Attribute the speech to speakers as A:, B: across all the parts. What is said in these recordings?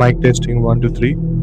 A: Mic testing 1 2 3.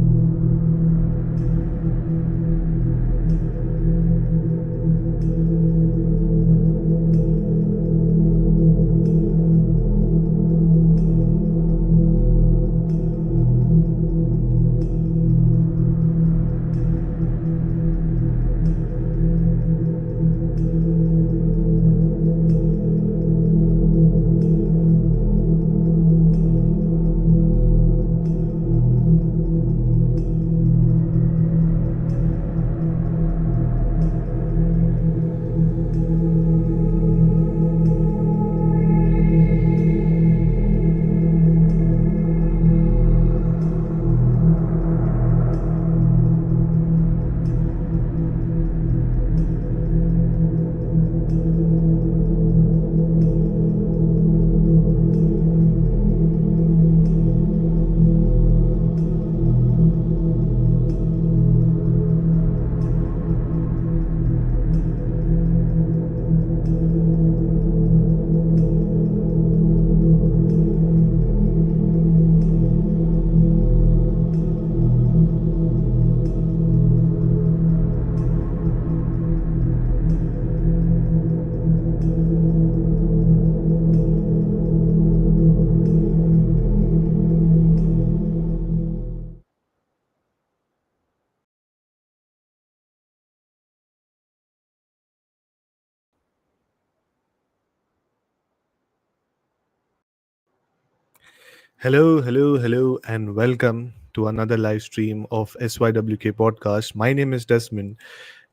A: Hello, and welcome to another live stream of SYWK podcast. My name is Desmond,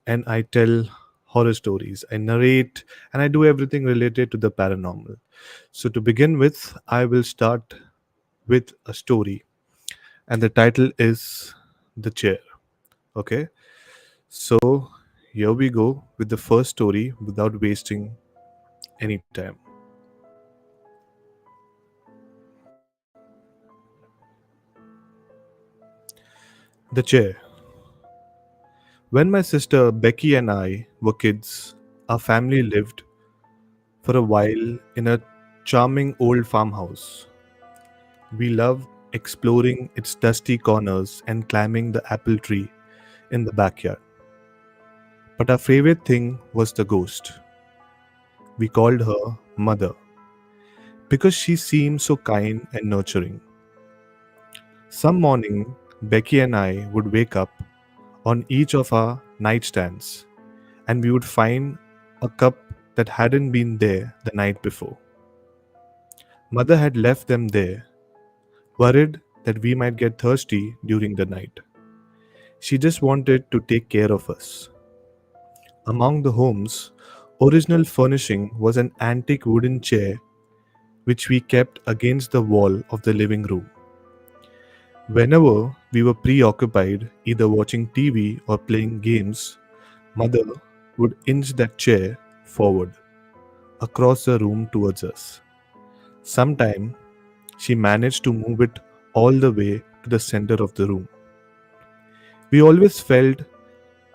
A: and I tell horror stories. I narrate, and I do everything related to the paranormal. So, to begin with, I will start with a story, and the title is The Chair. Okay, so here we go with the first story without wasting any time. The Chair. When my sister Becky and I were kids, our family lived for a while in a charming old farmhouse. We loved exploring its dusty corners and climbing the apple tree in the backyard. But our favorite thing was the ghost. We called her Mother because she seemed so kind and nurturing. Some morning, Becky and I would wake up on each of our nightstands and we would find a cup that hadn't been there the night before. Mother had left them there, worried that we might get thirsty during the night. She just wanted to take care of us. Among the home's original furnishing was an antique wooden chair which we kept against the wall of the living room. Whenever we were preoccupied, either watching TV or playing games, Mother would inch that chair forward across the room towards us. Sometime she managed to move it all the way to the center of the room. We always felt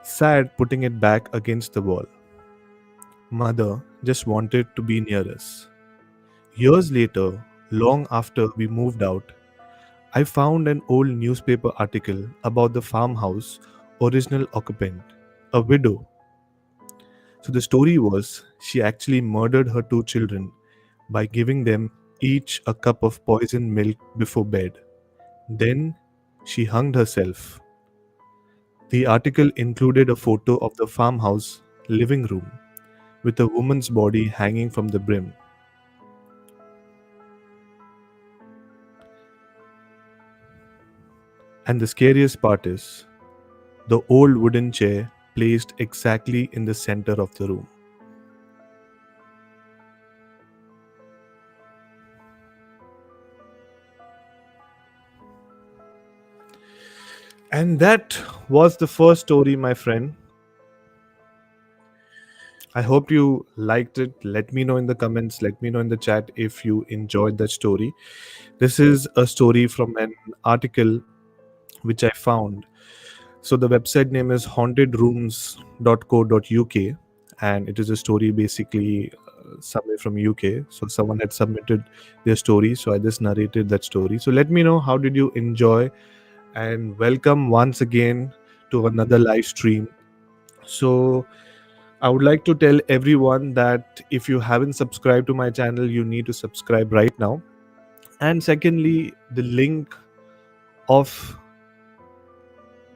A: sad putting it back against the wall. Mother just wanted to be near us. Years later, long after we moved out, I found an old newspaper article about the farmhouse original occupant, a widow. So the story was she actually murdered her two children by giving them each a cup of poisoned milk before bed. Then she hung herself. The article included a photo of the farmhouse living room with a woman's body hanging from the brim. And the scariest part is the old wooden chair placed exactly in the center of the room. And that was the first story, my friend. I hope you liked it. Let me know in the comments, let me know in the chat if you enjoyed that story. This is a story from an article which I found. So the website name is hauntedrooms.co.uk, and it is a story basically somewhere from UK. So someone had submitted their story, so I just narrated that story. So let me know, how did you enjoy, and welcome once again to another live stream. So I would like to tell everyone that if you haven't subscribed to my channel, you need to subscribe right now. And secondly, the link of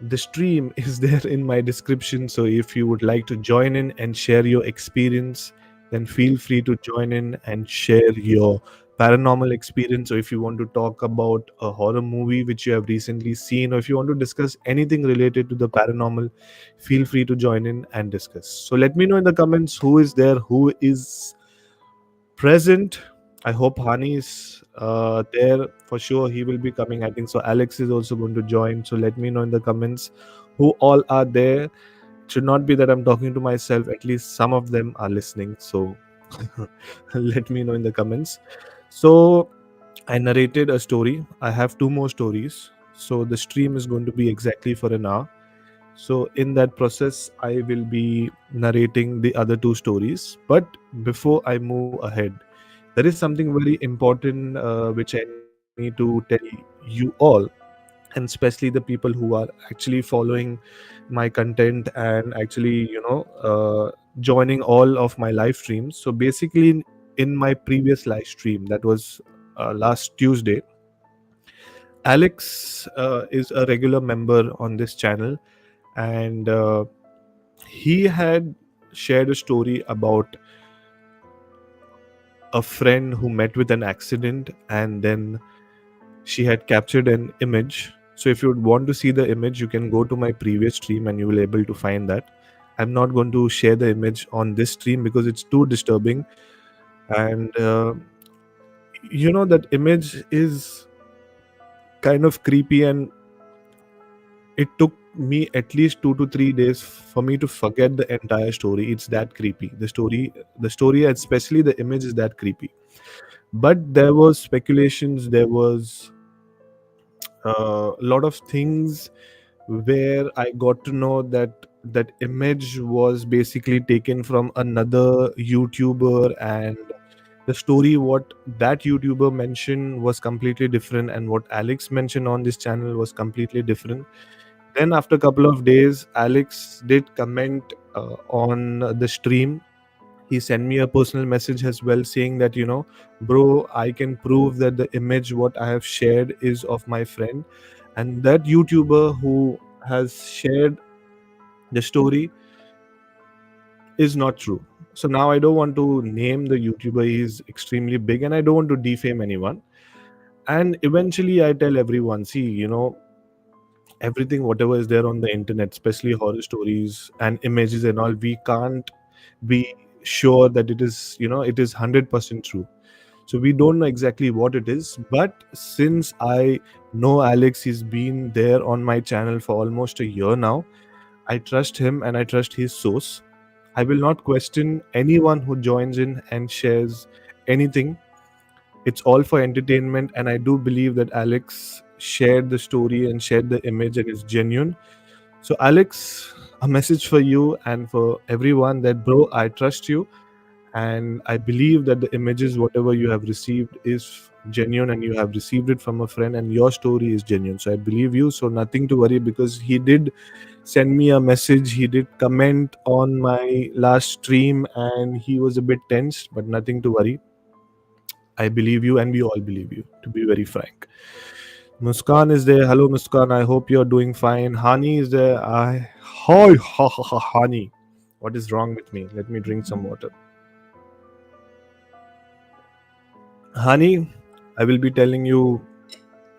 A: the stream is there in my description. So if you would like to join in and share your experience, then feel free to join in and share your paranormal experience. Or if you want to talk about a horror movie which you have recently seen, or if you want to discuss anything related to the paranormal, feel free to join in and discuss. So let me know in the comments who is there, who is present. I hope Hani is there for sure. He will be coming, I think so. Alex is also going to join. So let me know in the comments who all are there. It should not be that I'm talking to myself. At least some of them are listening. So let me know in the comments. So I narrated a story. I have two more stories. So the stream is going to be exactly for an hour. So in that process, I will be narrating the other two stories. But before I move ahead, there is something very important which I need to tell you all, and especially the people who are actually following my content and actually, joining all of my live streams. So basically, in my previous live stream, that was last Tuesday, Alex is a regular member on this channel, and he had shared a story about a friend who met with an accident, and then she had captured an image. So if you would want to see the image, you can go to my previous stream and you will able to find that. I'm not going to share the image on this stream because it's too disturbing, and that image is kind of creepy, and it took me at least 2 to 3 days for me to forget the entire story. It's that creepy. The story, especially the image, is that creepy. But there was speculations, there was a lot of things where I got to know that that image was basically taken from another YouTuber, and the story what that YouTuber mentioned was completely different, and what Alex mentioned on this channel was completely different. Then after a couple of days, Alex did comment on the stream. He sent me a personal message as well, saying that, bro, I can prove that the image what I have shared is of my friend, and that YouTuber who has shared the story is not true. So now I don't want to name the YouTuber. He's extremely big, and I don't want to defame anyone. And eventually I tell everyone, see, everything whatever is there on the internet, especially horror stories and images and all, we can't be sure that it is 100% true. So we don't know exactly what it is, but since I know Alex, he's been there on my channel for almost a year now, I trust him and I trust his source. I will not question anyone who joins in and shares anything. It's all for entertainment, and I do believe that Alex shared the story and shared the image and it's genuine. So Alex, a message for you and for everyone that, bro, I trust you, and I believe that the images whatever you have received is genuine, and you have received it from a friend, and your story is genuine. So I believe you, so nothing to worry, because he did send me a message, he did comment on my last stream, and he was a bit tense, but nothing to worry. I believe you, and we all believe you, to be very frank. Muskaan is there. Hello, Muskaan. I hope you're doing fine. Hani is there. Hi, ha, ha, ha, Hani. What is wrong with me? Let me drink some water. Hani, I will be telling you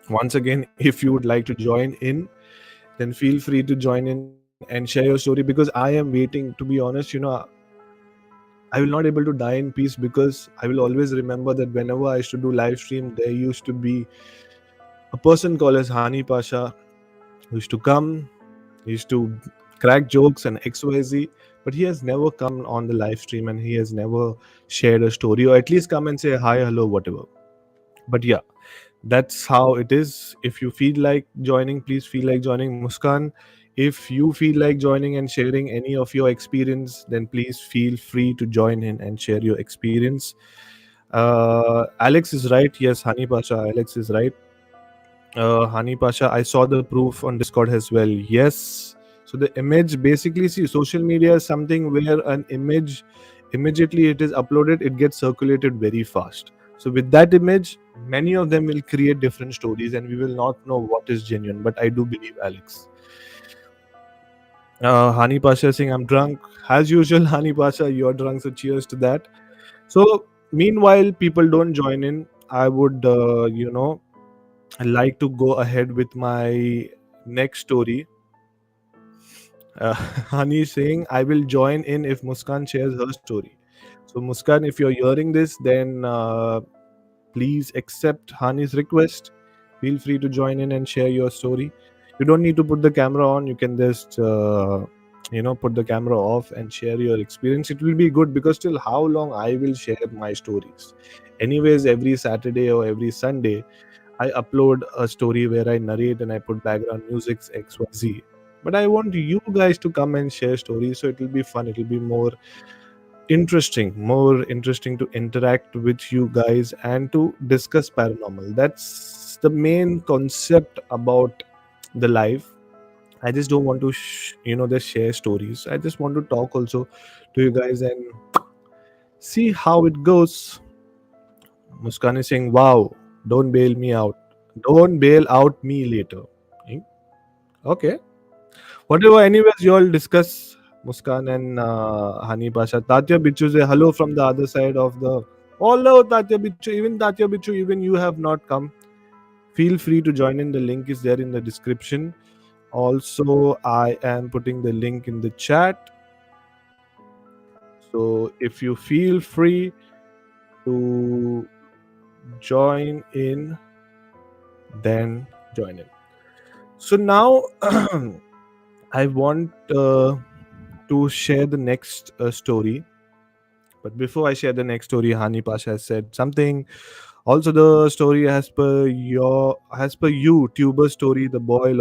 A: once again, if you would like to join in, then feel free to join in and share your story, because I am waiting. To be honest, I will not able to die in peace, because I will always remember that whenever I used to do live stream, there used to be a person called as Hani Pasha who used to come, he used to crack jokes and XYZ, but he has never come on the live stream, and he has never shared a story, or at least come and say hi, hello, whatever. But yeah, that's how it is. If you feel like joining, please feel like joining. Muskan, If you feel like joining and sharing any of your experience, then please feel free to join in and share your experience. Alex is right. Yes, Hani Pasha, Alex is right. Hani Pasha, I saw the proof on Discord as well. Yes. So the image, basically, see, social media is something where an image, immediately it is uploaded, it gets circulated very fast. So with that image, many of them will create different stories, and we will not know what is genuine. But I do believe Alex. Hani Pasha saying, I'm drunk. As usual, Hani Pasha, you're drunk, so cheers to that. So, meanwhile, people don't join in. I would, like to go ahead with my next story. Hani is saying, I will join in if Muskan shares her story. So, Muskan, if you're hearing this, then please accept Hani's request. Feel free to join in and share your story. You don't need to put the camera on. You can just, put the camera off and share your experience. It will be good because till how long I will share my stories. Anyways, every Saturday or every Sunday, I upload a story where I narrate and I put background music XYZ. But I want you guys to come and share stories, so it will be fun. It will be more interesting to interact with you guys and to discuss paranormal. That's the main concept about the life. I just don't want to just share stories. I just want to talk also to you guys and see how it goes. Muskan is saying, wow, don't bail me out, don't bail out me later. Hmm? Okay, whatever. Anyways, you all discuss. Muskan and Hani Pasha. Tatya Bichu say hello from the other side of the. Hello, Tatya Bichu. Even Tatya Bichu, even you have not come. Feel free to join in. The link is there in the description. Also, I am putting the link in the chat. So if you feel free to join in, then join in. So now I want to share the next story. But before I share the next story, Hani Pasha has said something. Also, the story as per you, tuber story, the boy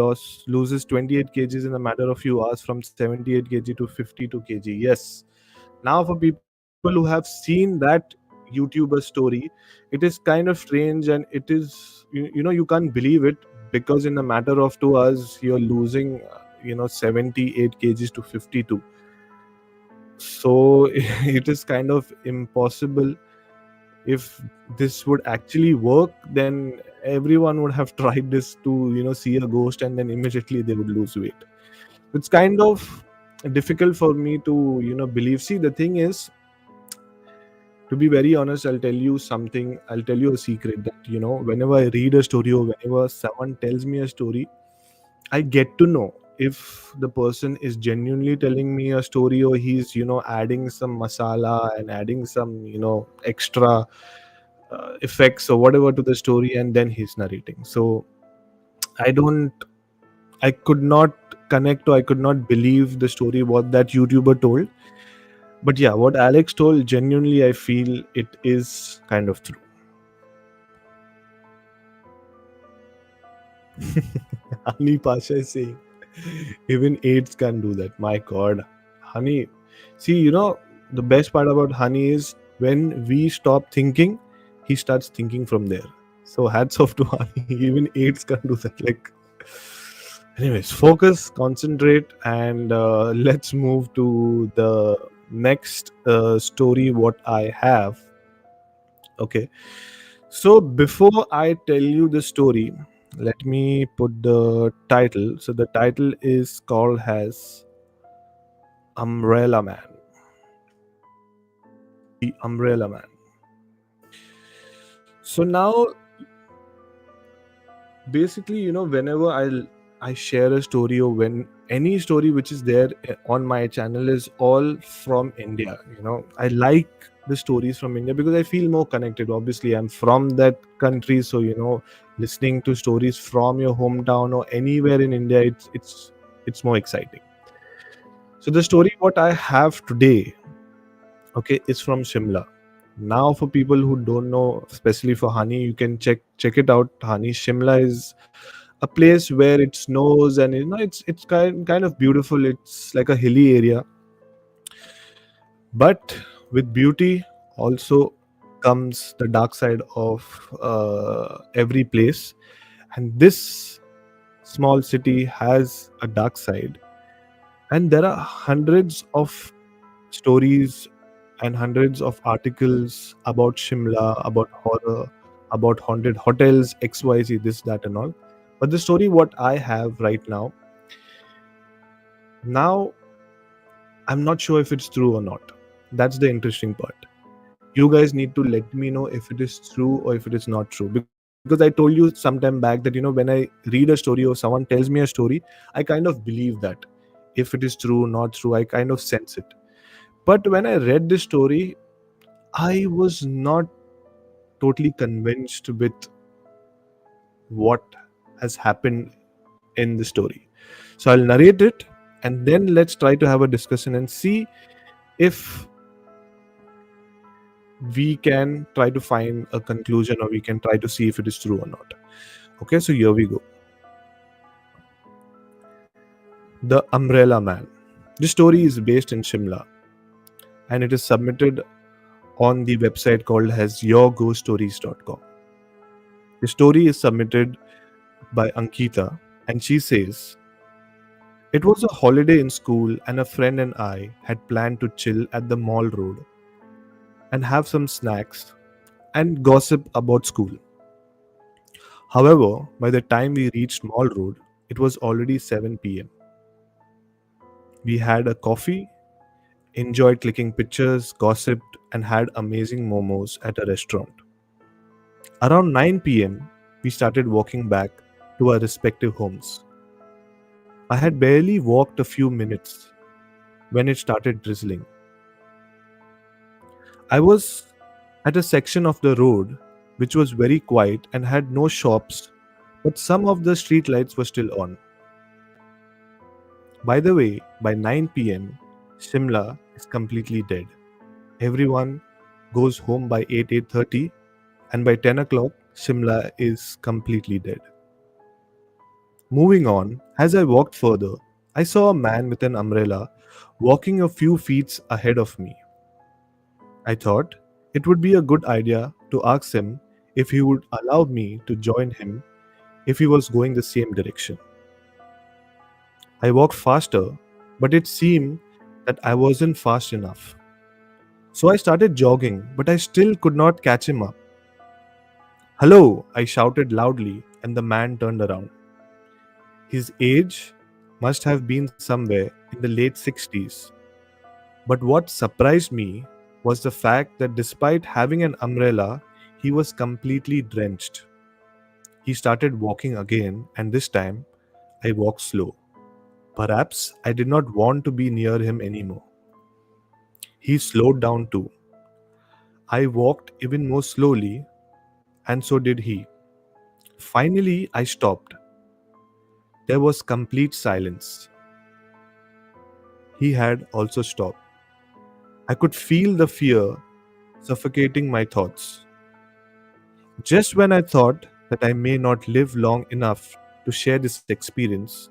A: loses 28 kgs in a matter of few hours from 78 kg to 52 kg. Yes. Now, for people who have seen that YouTuber story, it is kind of strange, and it is you can't believe it, because in a matter of 2 hours you're losing 78 kgs to 52. So it is kind of impossible. If this would actually work, then everyone would have tried this to see a ghost, and then immediately they would lose weight. It's kind of difficult for me to believe. See, the thing is, to be very honest, I'll tell you something. I'll tell you a secret that whenever I read a story or whenever someone tells me a story, I get to know if the person is genuinely telling me a story, or he's adding some masala and adding some extra effects or whatever to the story, and then he's narrating. So I don't, I could not connect, or I could not believe the story what that YouTuber told. But yeah, what Alex told, genuinely I feel it is kind of true. Hani Pasha is saying, even AIDS can do that. My God. Honey, see, the best part about Honey is when we stop thinking, he starts thinking from there. So hats off to Honey. Even AIDS can do that. Like, anyways, focus, concentrate, and let's move to the next story. What I have. Okay. So before I tell you the story, let me put the title. So the title is called as Umbrella Man. The Umbrella Man. So now, basically, whenever I share a story, or when any story which is there on my channel is all from India. I like the stories from India because I feel more connected. Obviously, I'm from that country, so listening to stories from your hometown or anywhere in India, it's more exciting. So the story what I have today, okay, is from Shimla. Now, for people who don't know, especially for Hani, you can check it out. Hani, Shimla is a place where it snows, and it's kind of beautiful. It's like a hilly area, but with beauty also comes the dark side of every place, and this small city has a dark side, and there are hundreds of stories and hundreds of articles about Shimla, about horror, about haunted hotels, XYZ, this, that, and all. But the story what I have right now, I'm not sure if it's true or not. That's the interesting part. You guys need to let me know if it is true or if it is not true. Because I told you some time back that, when I read a story or someone tells me a story, I kind of believe that. If it is true, not true, I kind of sense it. But when I read this story, I was not totally convinced with what has happened in the story. So I'll narrate it, and then let's try to have a discussion and see if we can try to find a conclusion, or we can try to see if it is true or not. Okay, so here we go. The Umbrella Man. This story is based in Shimla, and it is submitted on the website called as yourghoststories.com. The story is submitted by Ankita, and she says, it was a holiday in school, and a friend and I had planned to chill at the mall road and have some snacks and gossip about school. However, by the time we reached Mall Road, it was already 7 p.m. We had a coffee, enjoyed clicking pictures, gossiped, and had amazing momos at a restaurant. Around 9 p.m., we started walking back to our respective homes. I had barely walked a few minutes when it started drizzling. I was at a section of the road which was very quiet and had no shops, but some of the street lights were still on. By the way, by 9 p.m., Shimla is completely dead. Everyone goes home by 8:30, and by 10 o'clock, Shimla is completely dead. Moving on, as I walked further, I saw a man with an umbrella walking a few feet ahead of me. I thought it would be a good idea to ask him if he would allow me to join him if he was going the same direction. I walked faster, but it seemed that I wasn't fast enough. So I started jogging, but I still could not catch him up. Hello, I shouted loudly, and the man turned around. His age must have been somewhere in the late 60s. But what surprised me was the fact that despite having an umbrella, he was completely drenched. He started walking again, and this time I walked slow. Perhaps I did not want to be near him anymore. He slowed down too. I walked even more slowly, and so did he. Finally, I stopped. There was complete silence. He had also stopped. I could feel the fear suffocating my thoughts. Just when I thought that I may not live long enough to share this experience,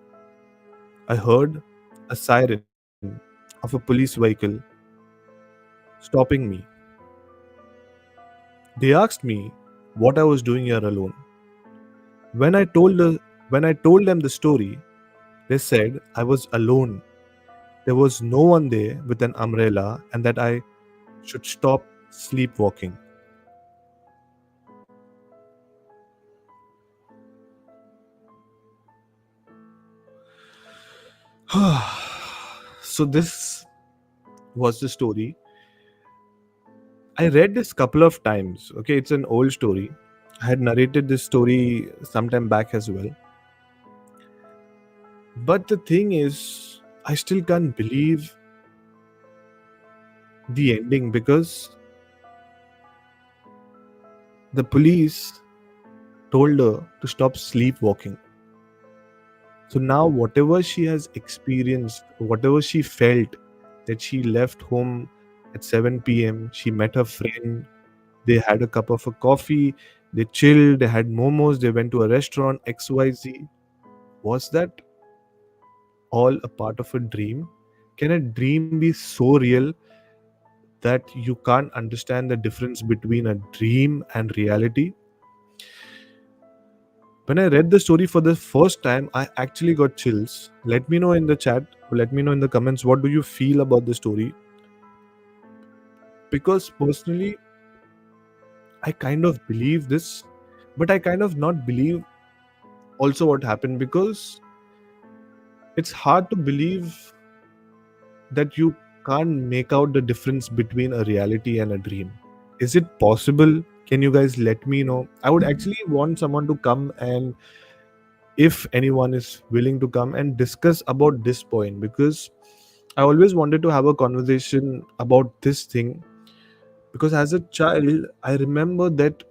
A: I heard a siren of a police vehicle stopping me. They asked me what I was doing here alone. When I told the, when I told them the story, they said I was alone. There was no one there with an umbrella, and that I should stop sleepwalking. So this was the story. I read this couple of times. Okay, it's an old story. I had narrated this story sometime back as well. But the thing is, I still can't believe the ending, because the police told her to stop sleepwalking. So now, whatever she has experienced, whatever she felt, that she left home at 7 p.m., she met her friend, they had a cup of a coffee, they chilled, they had momos, they went to a restaurant, XYZ. Was that all a part of a dream? Can a dream be so real that you can't understand the difference between a dream and reality? When I read the story for the first time, I actually got chills. Let me know in the chat, let me know in the comments, what do you feel about the story? Because personally, I kind of believe this, but I kind of not believe also what happened, because it's hard to believe that you can't make out the difference between a reality and a dream. Is it possible? Can you guys let me know? I would actually want someone to come, and if anyone is willing to come and discuss about this point, because I always wanted to have a conversation about this thing, because as a child I remember that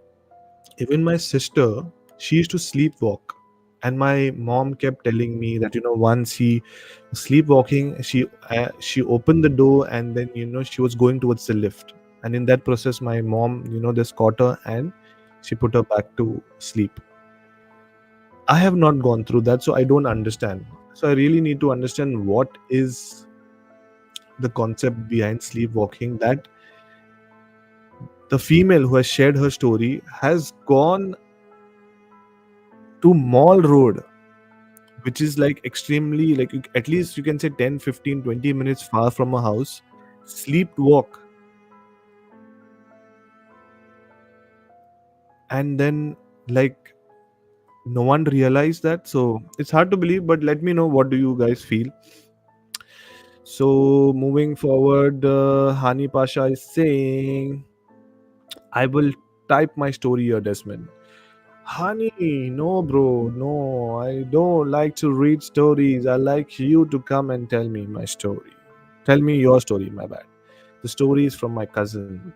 A: even my sister, she used to sleepwalk, and my mom kept telling me that once he was sleepwalking, she opened the door, and then she was going towards the lift, and in that process my mom just caught her and she put her back to sleep. I have not gone through that, so I don't understand. So I really need to understand what is the concept behind sleepwalking, that the female who has shared her story has gone to Mall Road, which is like extremely, like at least you can say 10, 15, 20 minutes far from a house, sleepwalk, and then like no one realized that. So it's hard to believe, but let me know what do you guys feel. So moving forward, Hani Pasha is saying, I will type my story here, Desmond. Honey, no, bro, no, I don't like to read stories. I like you to come and tell me my story. Tell me your story, my bad. The story is from my cousin.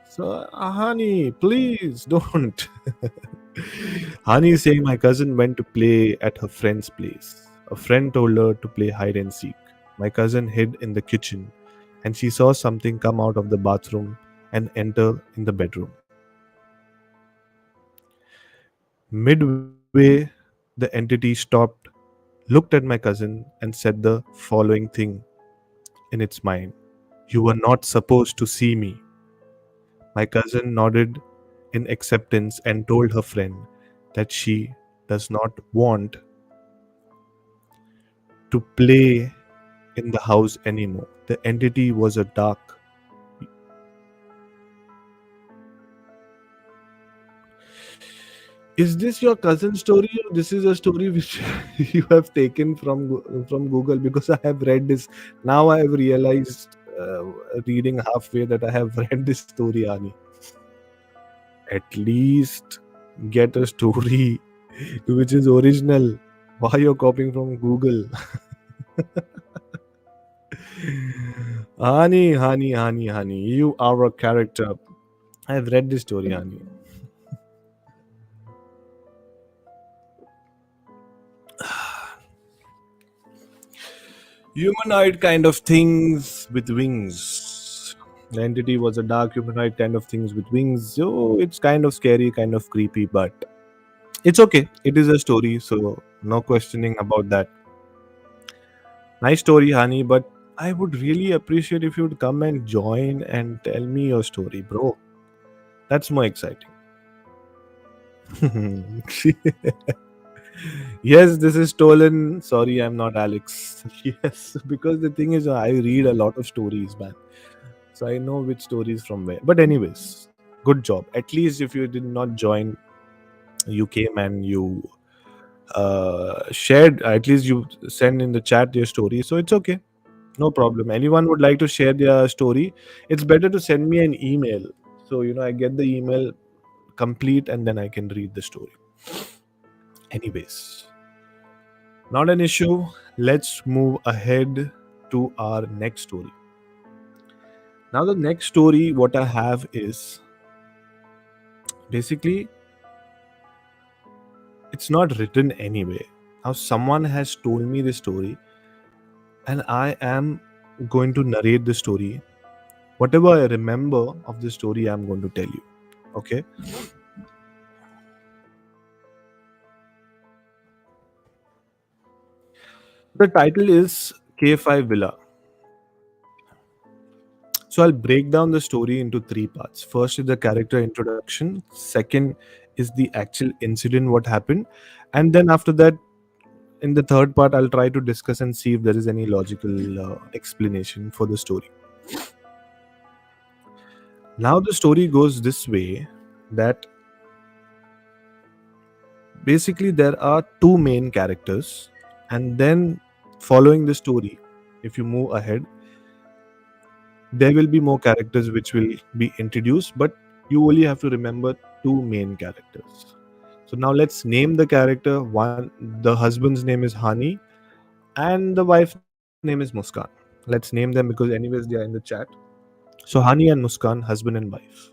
A: So, honey, please don't. Honey is saying my cousin went to play at her friend's place. A friend told her to play hide and seek. My cousin hid in the kitchen and she saw something come out of the bathroom and enter in the bedroom. Midway, the entity stopped, looked at my cousin, and said the following thing in its mind: You were not supposed to see me. My cousin nodded in acceptance and told her friend that she does not want to play in the house anymore. The entity was a dark. Is this your cousin's story, or this is a story which you have taken from Google? Because I have read this. Now I have realized, reading halfway, that I have read this story, Ani. At least get a story which is original. Why you're copying from Google? Honey, you are a character. I have read this story, honey. Humanoid kind of things with wings. The entity was a dark humanoid kind of things with wings. So it's kind of scary, kind of creepy, but it's okay. It is a story, so no questioning about that. Nice story, honey, but I would really appreciate if you would come and join and tell me your story, bro. That's more exciting. Yes, this is stolen. Sorry, I'm not Alex. Yes, because the thing is, I read a lot of stories, man. So I know which stories from where. But, anyways, good job. At least if you did not join, you came and you shared, at least you send in the chat your story. So it's okay. No problem. Anyone would like to share their story, it's better to send me an email. So, I get the email complete and then I can read the story. Anyways, not an issue. Let's move ahead to our next story. Now, the next story, what I have is basically it's not written anyway. Now, someone has told me this story, and I am going to narrate the story. Whatever I remember of the story, I'm going to tell you. Okay. The title is K5 Villa. So I'll break down the story into three parts. First is the character introduction. Second is the actual incident, what happened. And then after that, in the third part, I'll try to discuss and see if there is any logical explanation for the story. Now, the story goes this way that basically there are two main characters, and then following the story, if you move ahead, there will be more characters which will be introduced, but you only have to remember two main characters. So now let's name the character. One, the husband's name is Hani, and the wife's name is Muskan. Let's name them because anyways they are in the chat. So Hani and Muskan, husband and wife.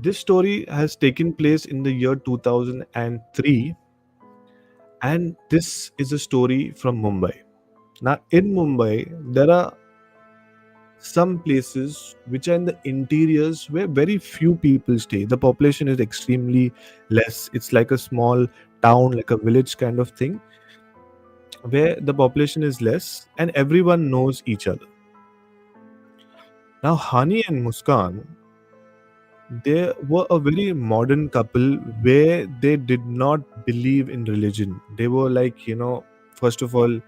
A: This story has taken place in the year 2003, and this is a story from Mumbai. Now in Mumbai, there are some places which are in the interiors where very few people stay. The population is extremely less. It's like a small town, like a village kind of thing, where the population is less and everyone knows each other. Now, Hani and Muskan, they were a very modern couple where they did not believe in religion. They were like, first of all,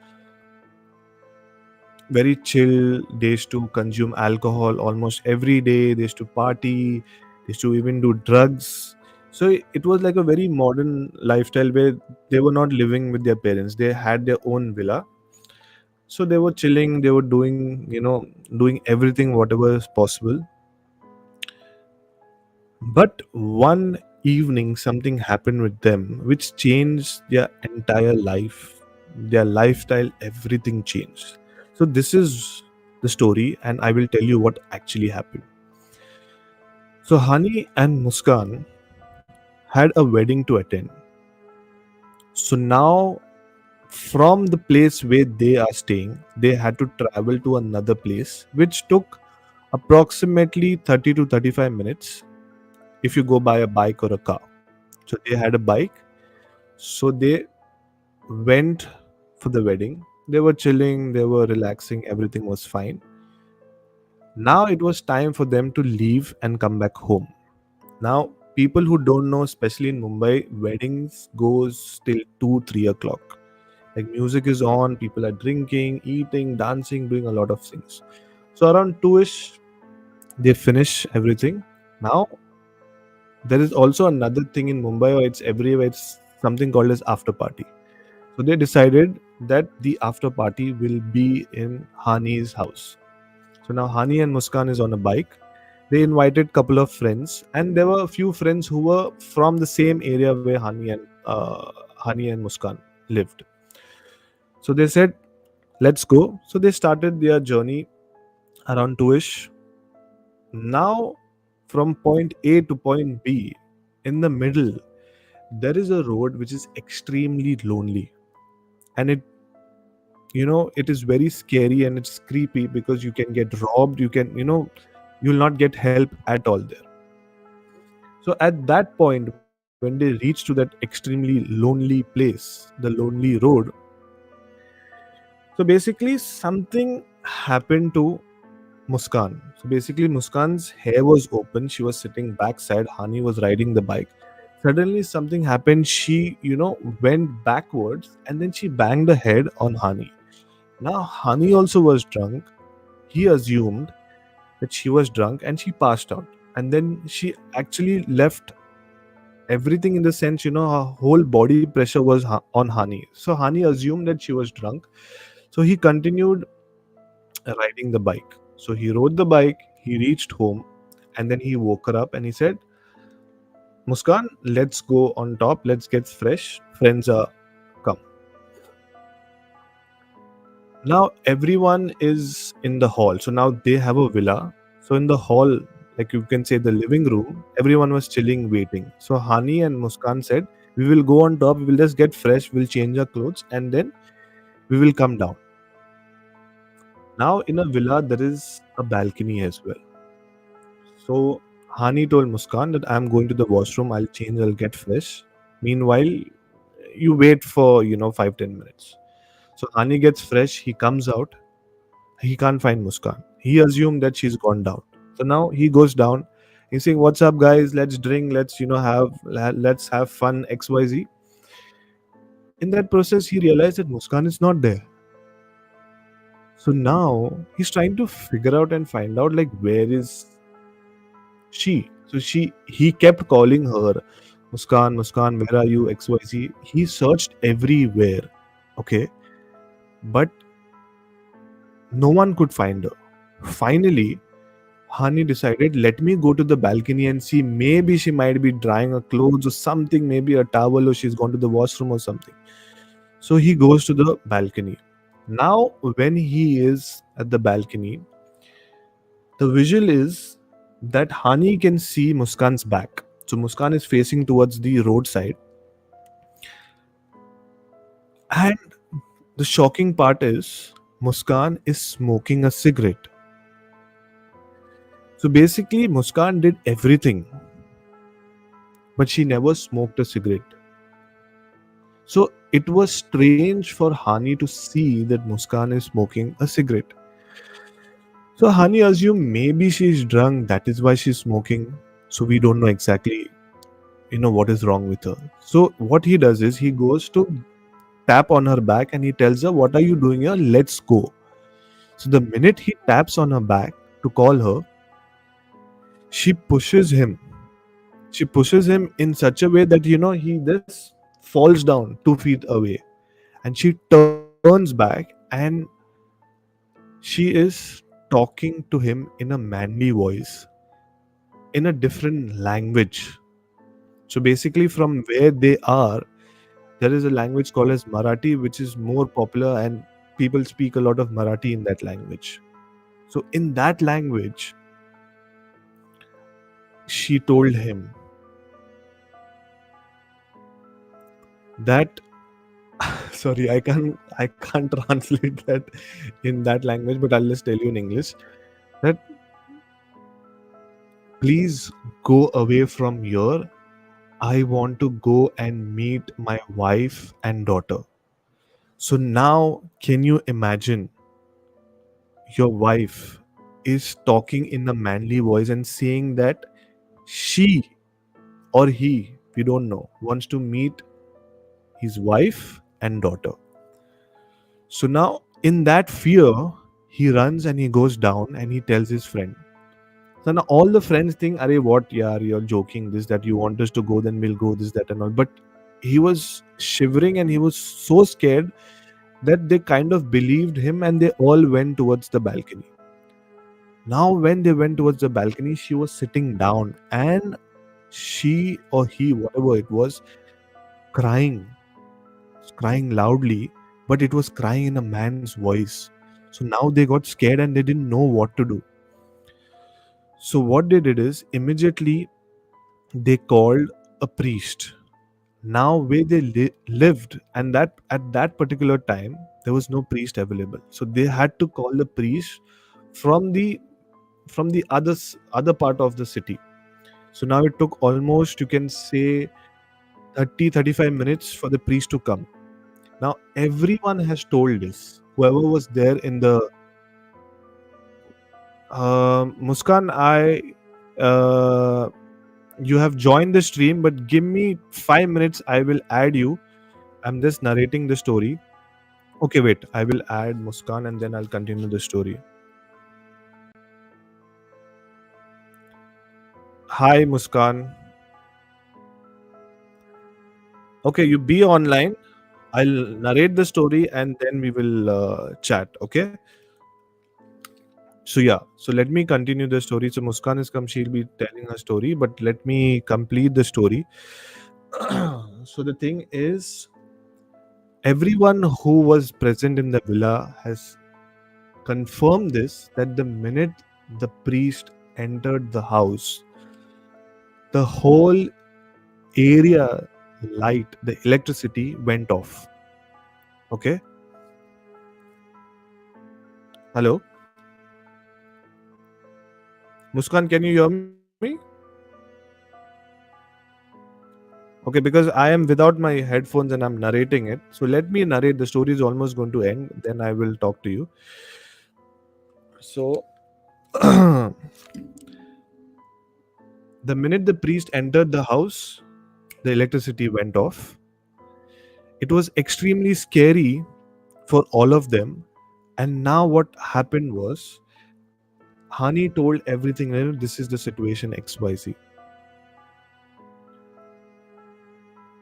A: very chill. They used to consume alcohol almost every day. They used to party. They used to even do drugs. So it was like a very modern lifestyle where they were not living with their parents. They had their own villa. So they were chilling. They were doing everything whatever is possible. But one evening, something happened with them which changed their entire life, their lifestyle, everything changed. So, this is the story, and I will tell you what actually happened. So, Hani and Muskan had a wedding to attend. So, now from the place where they are staying, they had to travel to another place, which took approximately 30 to 35 minutes if you go by a bike or a car. So they had a bike. So they went for the wedding. They were chilling, they were relaxing, everything was fine. Now it was time for them to leave and come back home. Now, people who don't know, especially in Mumbai, weddings goes till 2, 3 o'clock. Like music is on, people are drinking, eating, dancing, doing a lot of things. So around 2ish, they finish everything. Now there is also another thing in Mumbai, or it's everywhere, it's something called as after party. So they decided that the after party will be in Hani's house. So now Hani and Muskan is on a bike. They invited couple of friends, and there were a few friends who were from the same area where Hani and Muskan lived. So they said, "Let's go." So they started their journey around 2ish. Now, from point A to point B, in the middle, there is a road which is extremely lonely, and it is very scary and it's creepy because you can get robbed. You'll not get help at all there. So at that point, when they reach to that extremely lonely place, the lonely road, so basically something happened to Muskan. So basically, Muskan's hair was open. She was sitting backside. Hani was riding the bike. Suddenly, something happened. She, went backwards and then she banged her head on Hani. Now, Hani also was drunk. He assumed that she was drunk and she passed out. And then she actually left everything, in the sense, her whole body pressure was on Hani. So, Hani assumed that she was drunk. So, he continued riding the bike. So he rode the bike, he reached home, and then he woke her up and he said, Muskan, let's go on top, let's get fresh. Friends are come. Now everyone is in the hall. So now they have a villa. So in the hall, like you can say the living room, everyone was chilling, waiting. So Hani and Muskan said, we will go on top, we will just get fresh, we'll change our clothes, and then we will come down. Now in a villa, there is a balcony as well. So Hani told Muskan that I'm going to the washroom, I'll change, I'll get fresh. Meanwhile, you wait for 5-10 minutes. So Hani gets fresh, he comes out, he can't find Muskan. He assumed that she's gone down. So now he goes down. He's saying, "What's up, guys? Let's drink. Let's let's have fun. XYZ." In that process, he realized that Muskan is not there. So now he's trying to figure out and find out like where is she. So he kept calling her, "Muskan, Muskan, where are you? XYZ." He searched everywhere. Okay, but no one could find her. Finally, Hani decided, let me go to the balcony and see. Maybe she might be drying her clothes or something, maybe a towel, or she's gone to the washroom or something. So he goes to the balcony. Now, when he is at the balcony, the visual is that Hani can see Muskan's back. So Muskan is facing towards the roadside. And the shocking part is Muskan is smoking a cigarette. So basically, Muskan did everything, but she never smoked a cigarette. So it was strange for Hani to see that Muskan is smoking a cigarette. So Hani assumed maybe she's drunk, that is why she's smoking. So we don't know exactly, what is wrong with her. So what he does is he goes to tap on her back and he tells her, "What are you doing here? Let's go." So the minute he taps on her back to call her, she pushes him. She pushes him in such a way that he just falls down 2 feet away, and she turns back and she is talking to him in a manly voice in a different language. So basically, from where they are, there is a language called as Marathi, which is more popular, and people speak a lot of Marathi in that language. So in that language, she told him that sorry, I can't translate that in that language, but I'll just tell you in English that please go away from here. I want to go and meet my wife and daughter. So now, can you imagine your wife is talking in a manly voice and saying that she or he, we don't know, wants to meet his wife and daughter. So now, in that fear, he runs and he goes down and he tells his friend. So now all the friends think, "Arey, what, yaar, you're joking, this, that, you want us to go, then we'll go, this, that, and all." But he was shivering and he was so scared that they kind of believed him and they all went towards the balcony. Now, when they went towards the balcony, she was sitting down and she or he, whatever it was, crying, crying loudly, but it was crying in a man's voice. So now they got scared and they didn't know what to do. So what they did is immediately they called a priest. Now where they lived, and that at that particular time there was no priest available, so they had to call the priest from the other part of the city. So now it took almost, you can say, 30-35 minutes for the priest to come. Now everyone has told this, whoever was there in the Muskan, uh, you have joined the stream, but give me 5 minutes, I will add you. I'm just narrating the story. Okay, wait, I will add Muskan and then I'll continue the story. Hi, Muskan. Okay, you be online. I'll narrate the story and then we will chat. Okay. So, yeah. So, let me continue the story. So, Muskan is come. She'll be telling her story, but let me complete the story. So, the thing is, everyone who was present in the villa has confirmed this, that the minute the priest entered the house, the whole area light, the electricity went off. Okay. Hello, Muskan, can you hear me? Okay, because I am without my headphones and I'm narrating it. So let me narrate. The story is almost going to end. Then I will talk to you. So, the minute the priest entered the house, the electricity went off. It was extremely scary for all of them. And now, what happened was, Hani told everything. This is the situation XYZ.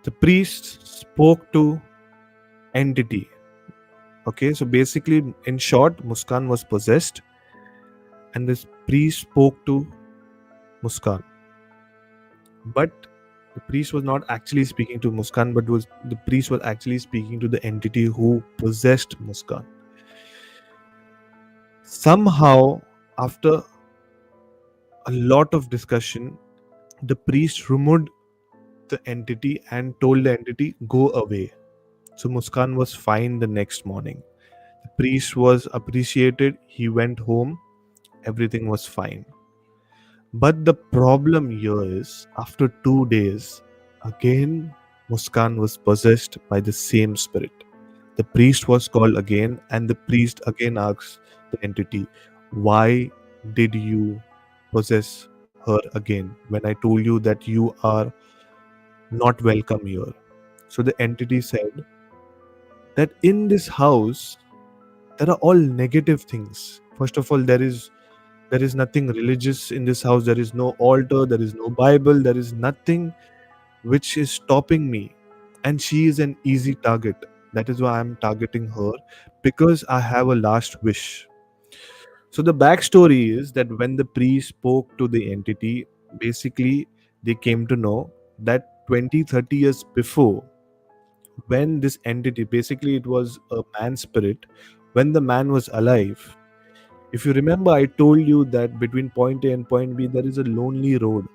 A: The priest spoke to entity. Okay, so basically, in short, Muskan was possessed, and this priest spoke to Muskan. But the priest was not actually speaking to Muskan, but was the priest was actually speaking to the entity who possessed Muskan. Somehow, after a lot of discussion, the priest removed the entity and told the entity, go away. So Muskan was fine the next morning. The priest was appreciated. He went home. Everything was fine. But the problem here is, after 2 days, again, Muskan was possessed by the same spirit. The priest was called again, and the priest again asked the entity, why did you possess her again when I told you that you are not welcome here? So the entity said that in this house, there are all negative things. First of all, there is nothing religious in this house. There is no altar, there is no Bible, there is nothing which is stopping me. And she is an easy target. That is why I'm targeting her, because I have a last wish. So the backstory is that when the priest spoke to the entity, basically they came to know that 20, 30 years before, when this entity, basically it was a man spirit, when the man was alive, if you remember, I told you that between point A and point B, there is a lonely road.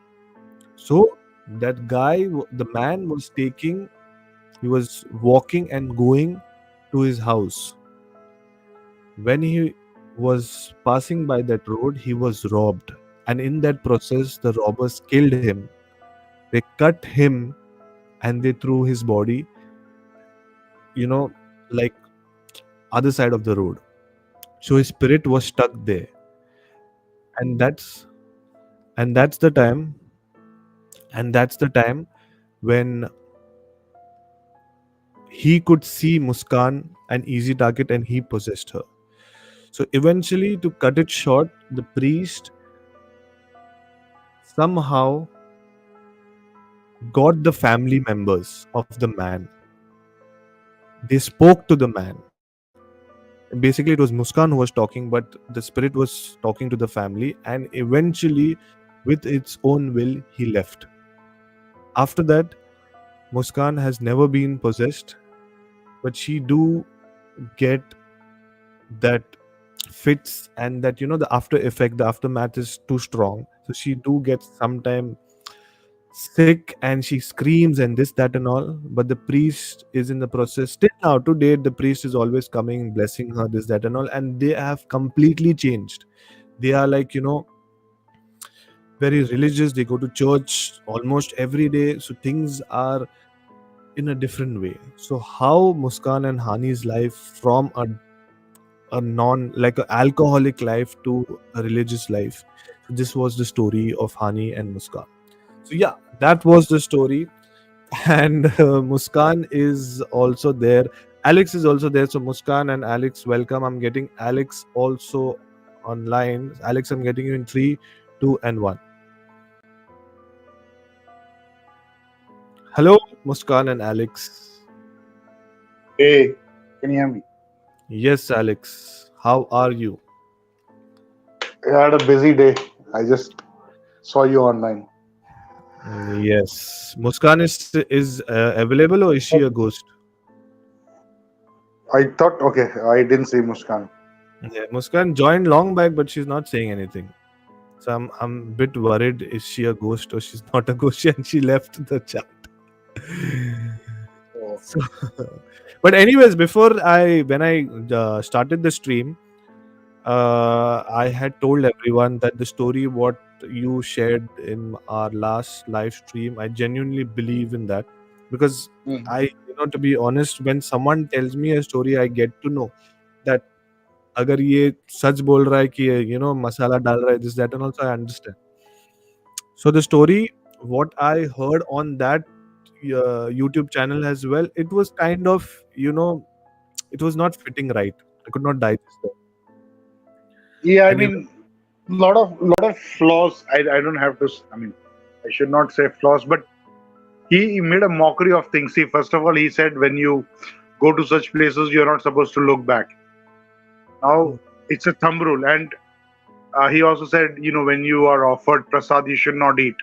A: So that guy, the man was taking, he was walking and going to his house. When he was passing by that road, he was robbed. And in that process, the robbers killed him. They cut him and they threw his body, you know, like other side of the road. So his spirit was stuck there. And that's the time, when he could see Muskan an easy target and he possessed her. So eventually, to cut it short, the priest somehow got the family members of the man. They spoke to the man. Basically, it was Muskan who was talking, but the spirit was talking to the family, and eventually, with its own will, he left. After that, Muskan has never been possessed, but she do get that fits, and that the after effect, the aftermath is too strong, so she do get sometime sick and she screams and this that and all. But the priest is in the process still. Now to date, the priest is always coming, blessing her, this that and all, and they have completely changed. They are like, very religious. They go to church almost every day, so things are in a different way. So how Muskan and Hani's life from a non like an alcoholic life to a religious life. So this was the story of Hani and Muskan. So yeah, that was the story. And Muskan is also there. Alex is also there. So Muskan and Alex, welcome. I'm getting Alex also online. Alex, I'm getting you in 3, 2, and 1. Hello, Muskan and Alex.
B: Hey, can you hear me?
A: Yes, Alex. How are you?
B: I had a busy day. I just saw you online.
A: Yes. Muskan is available, or is she a ghost?
B: I thought, okay, I didn't see Muskan.
A: Yeah, Muskan joined long back, but she's not saying anything. So I'm a bit worried. Is she a ghost or she's not a ghost? And she left the chat.
B: So,
A: So, but anyways, before when I started the stream, I had told everyone that the story what you shared in our last live stream, I genuinely believe in that. because
B: Mhm.
A: I, to be honest, when someone tells me a story, I get to know that अगर ये सच बोल रहा है कि मसाला डाल रहा है, this that, and also I understand. So the story, what I heard on that YouTube channel as well, it was kind of, it was not fitting right. I could not digest that.
B: Yeah, I
A: And
B: mean, lot of flaws. I don't have to. I mean, I should not say flaws, but he made a mockery of things. See, first of all, he said when you go to such places, you're not supposed to look back. Now,
A: mm,
B: it's a thumb rule, and he also said, when you are offered prasad, you should not eat.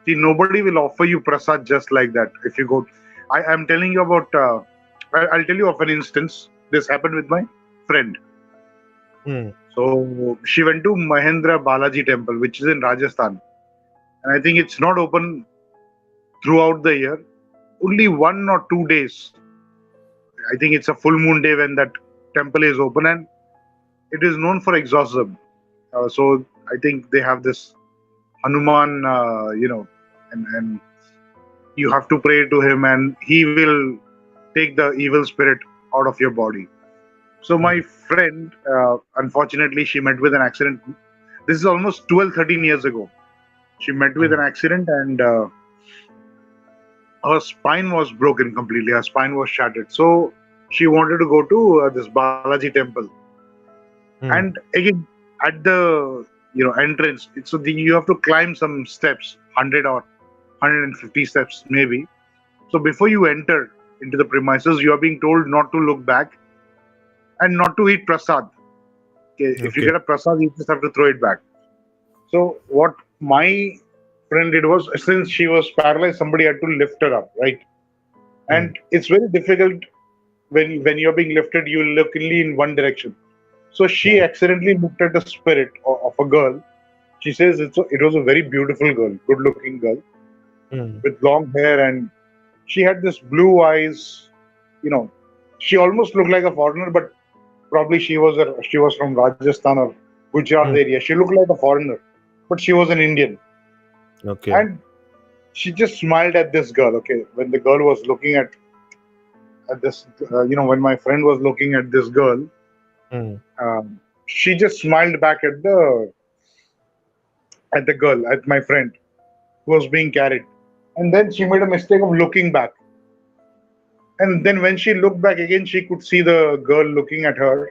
B: See, nobody will offer you prasad just like that. If you go, I'm telling you about. I'll tell you of an instance. This happened with my friend.
A: mm,
B: So she went to Mahendra Balaji temple, which is in Rajasthan, and I think it's not open throughout the year. Only 1 or 2 days. I think it's a full moon day when that temple is open, and it is known for exorcism. So I think they have this Hanuman, and you have to pray to him, and he will take the evil spirit out of your body. So my
A: mm,
B: friend, unfortunately, she met with an accident. This is almost 12, 13 years ago. She met with an
A: mm,
B: accident, and her spine was broken completely. Her spine was shattered. So she wanted to go to this Balaji temple. And
A: mm,
B: again, at the entrance, you have to climb some steps, 100 or 150 steps maybe. So before you enter into the premises, you are being told not to look back and not to eat prasad. Okay, if you
A: okay.
B: get a prasad, you just have to throw it back. So what my friend did was, since she was paralyzed, somebody had to lift her up, right?
A: Mm,
B: And it's very difficult when you're being lifted, you look only in one direction. So she
A: mm,
B: accidentally looked at the spirit of a girl. She says it was a very beautiful girl, good looking girl
A: mm,
B: with long hair, and she had this blue eyes. You know, she almost looked like a foreigner, but probably she was from Rajasthan or Gujarat
A: mm,
B: area. She looked like a foreigner, but she was an Indian,
A: okay.
B: and she just smiled at this girl. Okay, when the girl was looking at this, when my friend was looking at this girl,
A: Mm,
B: she just smiled back at the girl, at my friend who was being carried, and then she made a mistake of looking back. And then when she looked back again, she could see the girl looking at her,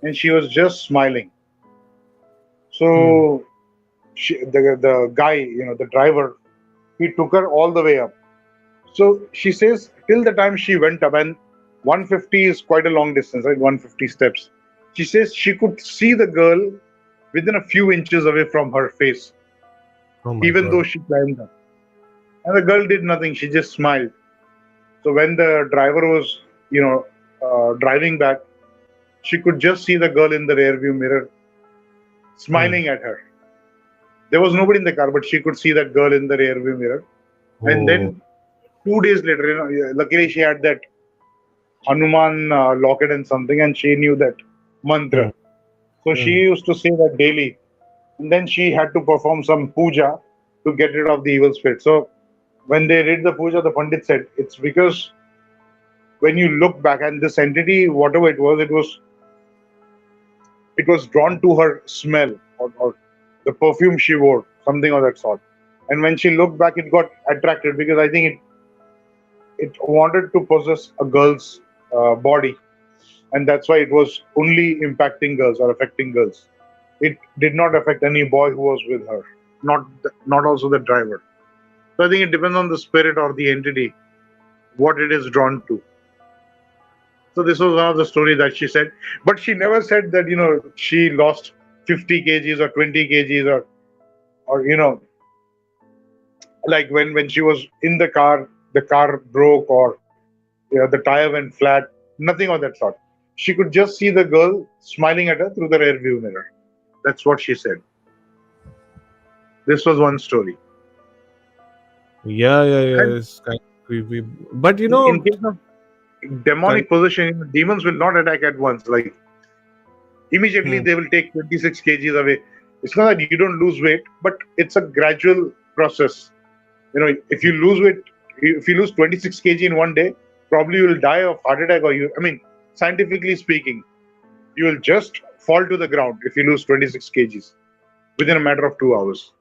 B: and she was just smiling.
A: mm,
B: So the guy, the driver, he took her all the way up. So she says till the time she went up, and 150 is quite a long distance, right? 150 steps. She says she could see the girl within a few inches away from her face,
A: oh my
B: even though
A: god.
B: she climbed up. And the girl did nothing. She just smiled. So when the driver was, driving back, she could just see the girl in the rearview mirror
A: Mm,
B: smiling at her. There was nobody in the car, but she could see that girl in the rearview mirror. And
A: oh.
B: then 2 days later, luckily she had that Hanuman locket and something, and she knew that
A: Mm,
B: mantra. So she
A: mm,
B: used to say that daily. And then she had to perform some puja to get rid of the evil spirit. So when they did the puja, the Pandit said it's because when you look back and this entity, whatever it was drawn to her smell, or the perfume she wore, something of that sort. And when she looked back, it got attracted because I think it wanted to possess a girl's body, and that's why it was only impacting girls or affecting girls. It did not affect any boy who was with her, not also the driver. So I think it depends on the spirit or the entity what it is drawn to. So this was one of the story that she said, but she never said that she lost 50 kgs or 20 kgs, or like when she was in the car broke, or the tire went flat. Nothing of that sort. She could just see the girl smiling at her through the rear view mirror. That's what she said. This was one story.
A: yeah, yeah, yeah,
B: And
A: it's kind of creepy, but
B: in case of
A: con-
B: demonic possession, demons will not attack at once. Like immediately
A: hmm,
B: they will take 26 kgs away. It's not that you don't lose weight, but it's a gradual process. If you lose weight If you lose 26 kg in one day, probably you will die of heart attack, or I mean, scientifically speaking, you will just fall to the ground if you lose 26 kgs within a matter of 2 hours.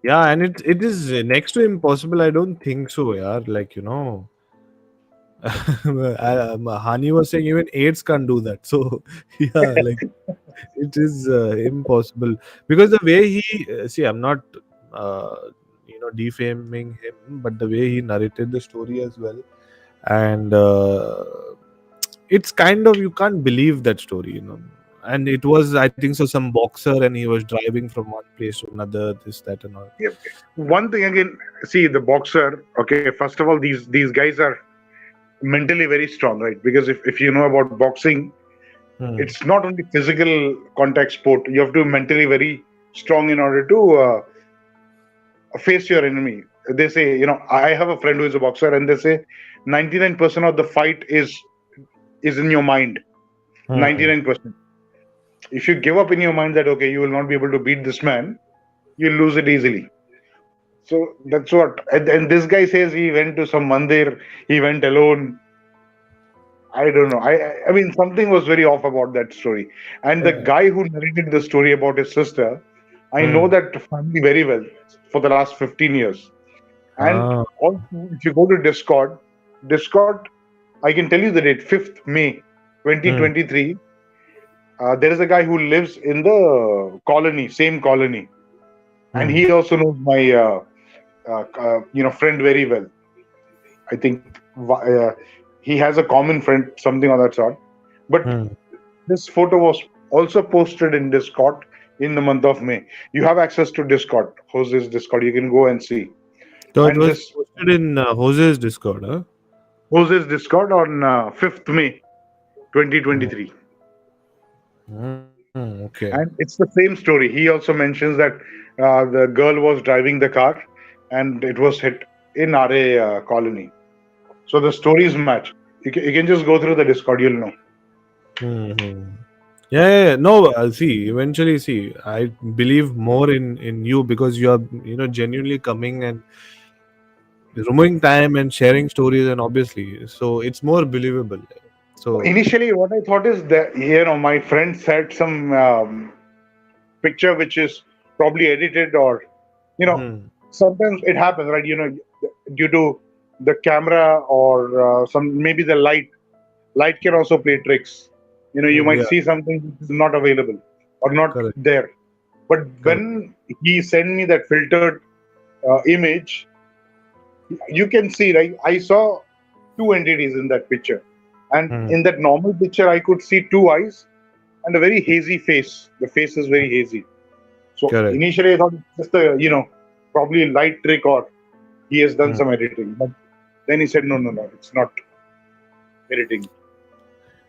A: Yeah, and it is next to impossible. I don't think so, yeah. Like, Hani was saying even AIDS can't do that. So, yeah, like it is impossible because the way he see, I'm not uh, defaming him, but the way he narrated the story as well, and it's kind of, you can't believe that story. And it was, I think so, some boxer, and he was driving from one place to another, this, that, and all.
B: Yep. One thing again, see the boxer. Okay, first of all, these guys are mentally very strong, right? Because if you know about boxing,
A: Hmm.
B: it's not only physical contact sport. You have to be mentally very strong in order to face your enemy. They say, I have a friend who is a boxer, and they say 99% of the fight is in your mind.
A: Hmm.
B: 99%. If you give up in your mind that okay, you will not be able to beat this man, you'll lose it easily. So that's what. And this guy says he went to some mandir. He went alone. I don't know. I mean, something was very off about that story. And the
A: Yeah.
B: guy who narrated the story about his sister, I know
A: Hmm.
B: that family very well for the last 15 years. And
A: Ah.
B: also, if you go to Discord, I can tell you the date, 5th May
A: Hmm.
B: 2023. There is a guy who lives in the colony, same colony, and
A: Hmm.
B: he also knows my friend very well. I think he has a common friend, something of that sort. But
A: Hmm.
B: this photo was also posted in Discord in the month of May. You have access to Discord, Jose's Discord. You can go and see.
A: So it
B: And
A: was
B: this
A: posted in Jose's Discord, huh?
B: Jose's Discord on 5th May
A: Hmm.
B: 2023.
A: Okay.
B: And it's the same story. He also mentions that the girl was driving the car and it was hit in RA colony. So the stories match. You can just go through the Discord, you'll know.
A: Hmm. Yeah. No, see, eventually, see, I believe more in you because you are, genuinely coming and removing time and sharing stories, and obviously, so it's more believable. So,
B: Initially, what I thought is that my friend said some picture which is probably edited, or you know,
A: hmm.
B: sometimes it happens, right? Due to the camera or some maybe the light can also play tricks. You might
A: Yeah,
B: see something which is not available or not
A: correct,
B: there. But
A: correct.
B: when he sent me that filtered image, you can see, right? I saw two entities in that picture, and
A: Hmm.
B: in that normal picture, I could see two eyes and a very hazy face. The face is very hazy. So
A: Correct.
B: initially, I thought it's just a probably light trick, or he has done
A: Hmm.
B: some editing. But then he said, no, no, no, it's not editing.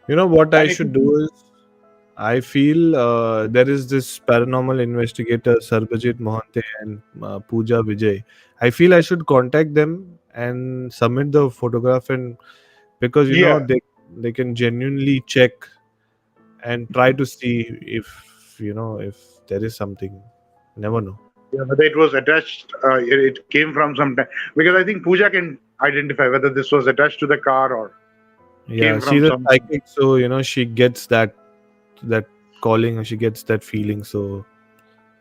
A: You know what I
B: And if you
A: should do is, I feel there is this paranormal investigator Sarbajit Mohante and Pooja Vijay. I feel I should contact them and submit the photograph, and because
B: yeah,
A: they can genuinely check and try to see if there is something. Never know.
B: yeah, whether it was attached, it came from some time, because I think Pooja can identify whether this was attached to the car or
A: Yeah,
B: came from
A: she's a
B: some.
A: psychic, so she gets that calling, and she gets that feeling. So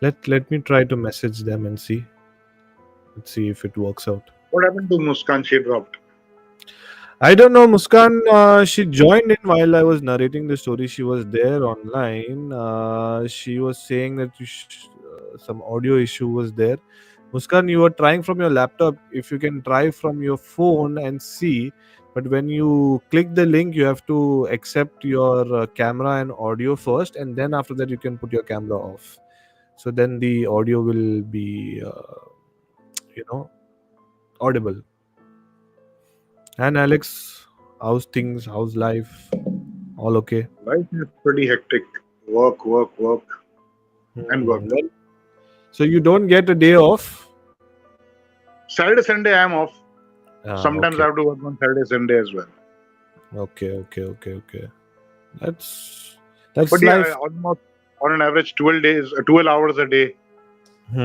A: let me try to message them and see. Let's see if it works out.
B: What happened to Muskaan? She dropped.
A: I don't know, Muskan. She joined in while I was narrating the story. She was there online. She was saying that some audio issue was there. Muskan, you were trying from your laptop. If you can try from your phone and see, but when you click the link, you have to accept your camera and audio first, and then after that, you can put your camera off. So then the audio will be, you know, audible. And Alex, how's things? How's life? All okay?
B: Life is pretty hectic. Work, work, work, and work.
A: Well, so you don't get a day off?
B: Saturday, Sunday, I am off. Sometimes I
A: Okay,
B: have to work on Saturday, Sunday as well.
A: okay. That's
B: But yeah,
A: life.
B: almost on an average 12 days, 12 hours a day,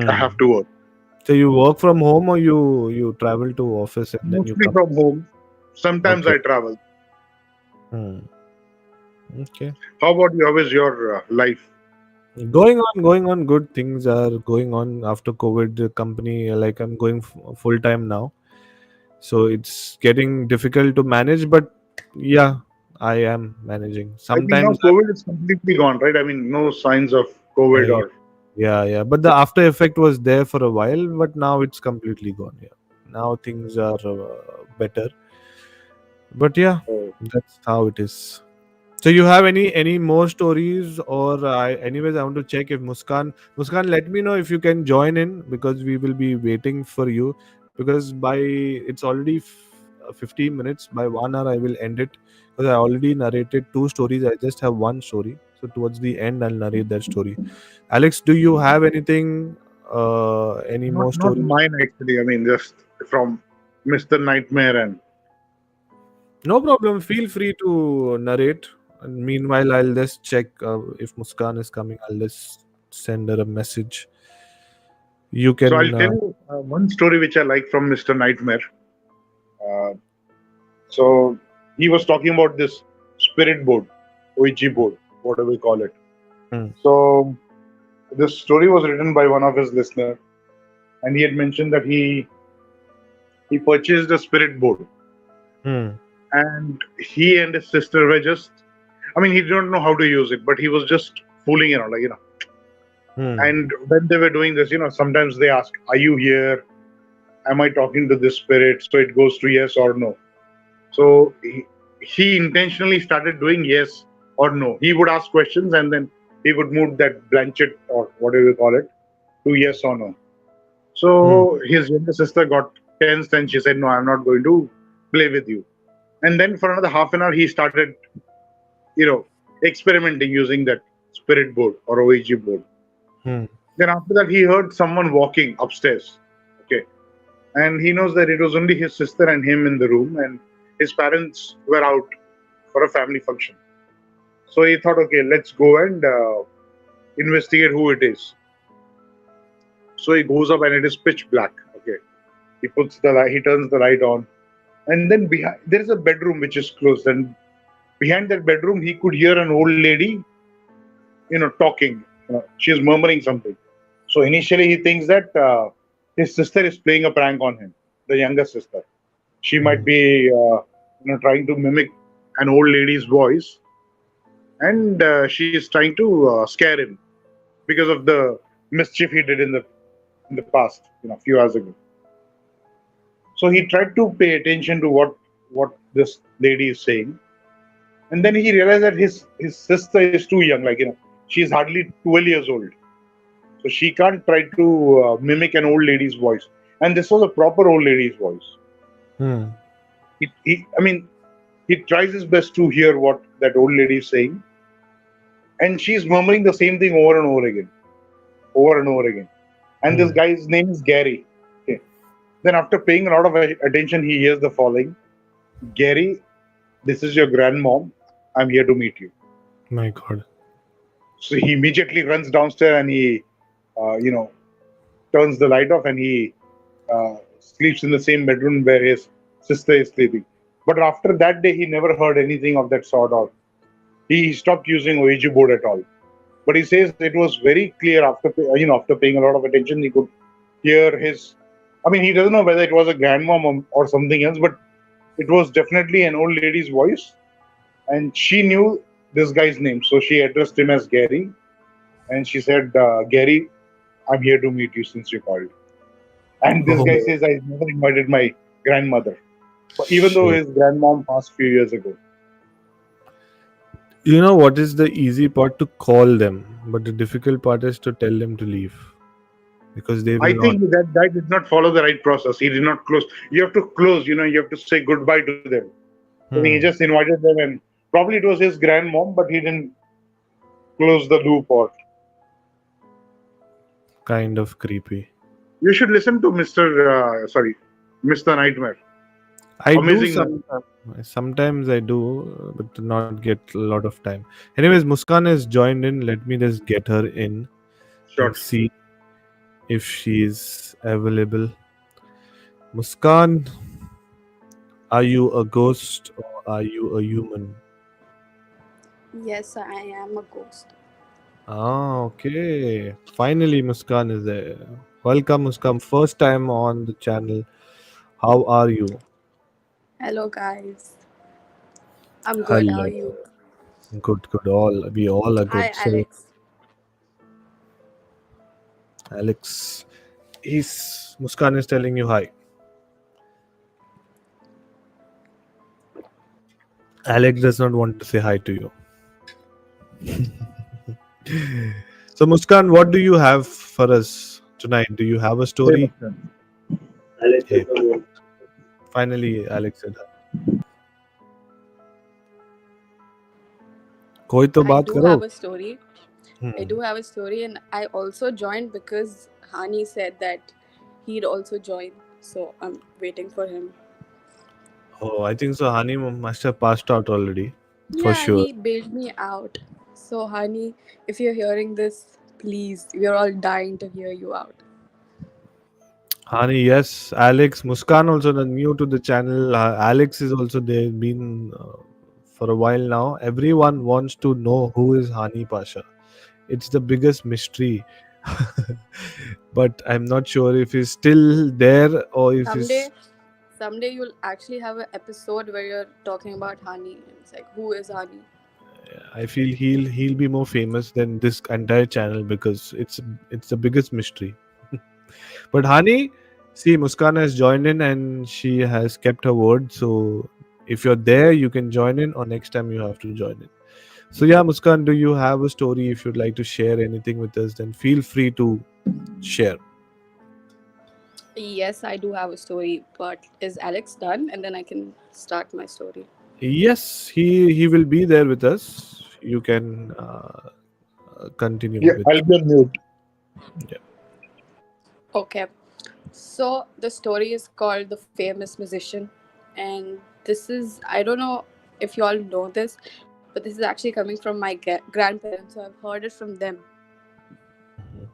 B: I
A: Hmm.
B: have to work.
A: So you work from home or you travel to office and then you
B: Mostly
A: come?
B: from home. Sometimes
A: Okay.
B: I travel.
A: Hmm. Okay.
B: How about you? How is your life?
A: Going on. Good things are going on after COVID. The company, like I'm going full time now, so it's getting difficult to manage. But yeah, I am managing.
B: I think now
A: Sometimes
B: COVID is completely gone, right? I mean, no signs of COVID
A: I,
B: or.
A: yeah. But the after effect was there for a while, but now it's completely gone. Yeah, now things are better. But yeah,
B: Oh,
A: that's how it is. So you have any more stories or anyways I want to check if Muskan, let me know if you can join in because we will be waiting for you because by it's already 15 minutes. By 1 hour I will end it because I already narrated two stories. I just have one story, so towards the end I'll narrate that story. Alex, do you have anything, any more
B: not
A: stories?
B: mine actually. I mean, just from Mr. Nightmare and.
A: No problem. Feel free to narrate. And meanwhile, I'll just check if Muskan is coming. I'll just send her a message. You
B: So I'll
A: can.
B: tell you one story which I like from Mr. Nightmare. Uh, so he was talking about this spirit board, Ouija board, whatever we call it.
A: Hmm.
B: So this story was written by one of his listeners, and he had mentioned that he purchased a spirit board,
A: Hmm.
B: and he and his sister were just. I mean, he didn't know how to use it, but he was just fooling around, like.
A: Hmm.
B: And when they were doing this, sometimes they ask, "Are you here? Am I talking to this spirit?" So it goes to yes or no. So he intentionally started doing yes or no. He would ask questions and then he would move that blanket or whatever you call it to yes or no.
A: Hmm.
B: So his younger sister got tensed and she said, "No, I'm not going to play with you." And then for another half an hour, he started, you know, experimenting using that spirit board or OEG board.
A: Hmm.
B: Then after that, he heard someone walking upstairs. Okay. And he knows that it was only his sister and him in the room, and his parents were out for a family function. So he thought, okay, let's go and investigate who it is. So he goes up and it is pitch black. Okay, he puts the light, he turns the light on, and then behind there is a bedroom which is closed, and behind that bedroom he could hear an old lady, talking. She's murmuring something. So initially he thinks that his sister is playing a prank on him, the younger sister. She might
A: Hmm.
B: be, trying to mimic an old lady's voice, and she is trying to scare him because of the mischief he did in the past, a few hours ago. So he tried to pay attention to what this lady is saying, and then he realized that his sister is too young. Like, she's hardly 12 years old, so she can't try to mimic an old lady's voice. And this was a proper old lady's voice.
A: Hmm.
B: I mean, he tries his best to hear what that old lady is saying, and she's murmuring the same thing over and over again, over and over again. And this
A: Hmm.
B: guy's name is Gary. Okay. Then, after paying a lot of attention, he hears the following: Gary, this is your grandmom. I'm here to meet you.
A: My God.
B: So he immediately runs downstairs and he, turns the light off and he sleeps in the same bedroom where his sister is sleeping. But after that day, he never heard anything of that sort, or he stopped using Ouija board at all. But he says it was very clear after paying a lot of attention, he could hear his. I mean, he doesn't know whether it was a grandmom or something else, but it was definitely an old lady's voice, and she knew this guy's name, so she addressed him as Gary, and she said, "Gary, I'm here to meet you since you called." And this guy
A: Oh
B: says, "I never invited my grandmother, but even though
A: shit.
B: his grandmom passed few years ago."
A: You know what is the easy part to call them, but the difficult part is to tell them to leave because they
B: I
A: will not.
B: think that guy did not follow the right process. He did not close. You have to close. You have to say goodbye to them. I think he
A: Hmm.
B: just invited them, and probably it was his grandmom, but he didn't close the loop. Or
A: Kind of creepy.
B: you should listen to Mr. Nightmare.
A: I do
B: Amazing.
A: sometimes. Sometimes I do, but to not get a lot of time. Anyways, Muskan has joined in. Let me just get her in and
B: Short.
A: see. if she is available. Muskan, are you a ghost or are you a human?
C: Yes, I am a ghost.
A: Ah, okay. Finally, Muskan is there. Welcome, Muskan. First time on the channel. How are you?
C: Hello, guys. I'm good. How are
A: Hello.
C: you?
A: Good, good. We all are
C: Hi,
A: good. So,
C: Alex.
A: Alex, Muskan is telling you hi. Alex does not want to say hi to you. So, Muskan, what do you have for us tonight? Do you have a
B: Hey,
A: story?
B: Muskan.
A: Hey, finally, Alex said hi. कोई तो
C: I
A: बात
C: do
A: करो.
C: have a story. I
A: Hmm.
C: do have a story, and I also joined because Hani said that he'd also join. So I'm waiting for him.
A: Oh, I think so. Hani must have passed out already, for
C: Yeah,
A: sure.
C: he bailed me out. So, Hani, if you're hearing this, please, we're all dying to hear you out.
A: Hani, yes. Alex, Muskan also new to the channel. Alex is also there, been for a while now. Everyone wants to know who is Hani Pasha. It's the biggest mystery. But I'm not sure if he's still there or if he's.
C: Someday, someday you'll actually have an episode where you're talking about Hani. And it's like, who is Hani?
A: I feel he'll be more famous than this entire channel because it's the biggest mystery. But Hani, see, Muskan has joined in and she has kept her word. So if you're there, you can join in, or next time you have to join in. So yeah, Muskan, do you have a story? If you'd like to share anything with us, then feel free to share.
C: Yes, I do have a story, but is Alex done? And then I can start my story.
A: Yes, he will be there with us. You can continue
B: Yeah,
A: with.
B: I'll be on mute.
A: Yeah.
C: Okay. So the story is called The Famous Musician. And this is, I don't know if you all know this, but this is actually coming from my grandparents. So I've heard it from them.
A: Mhm.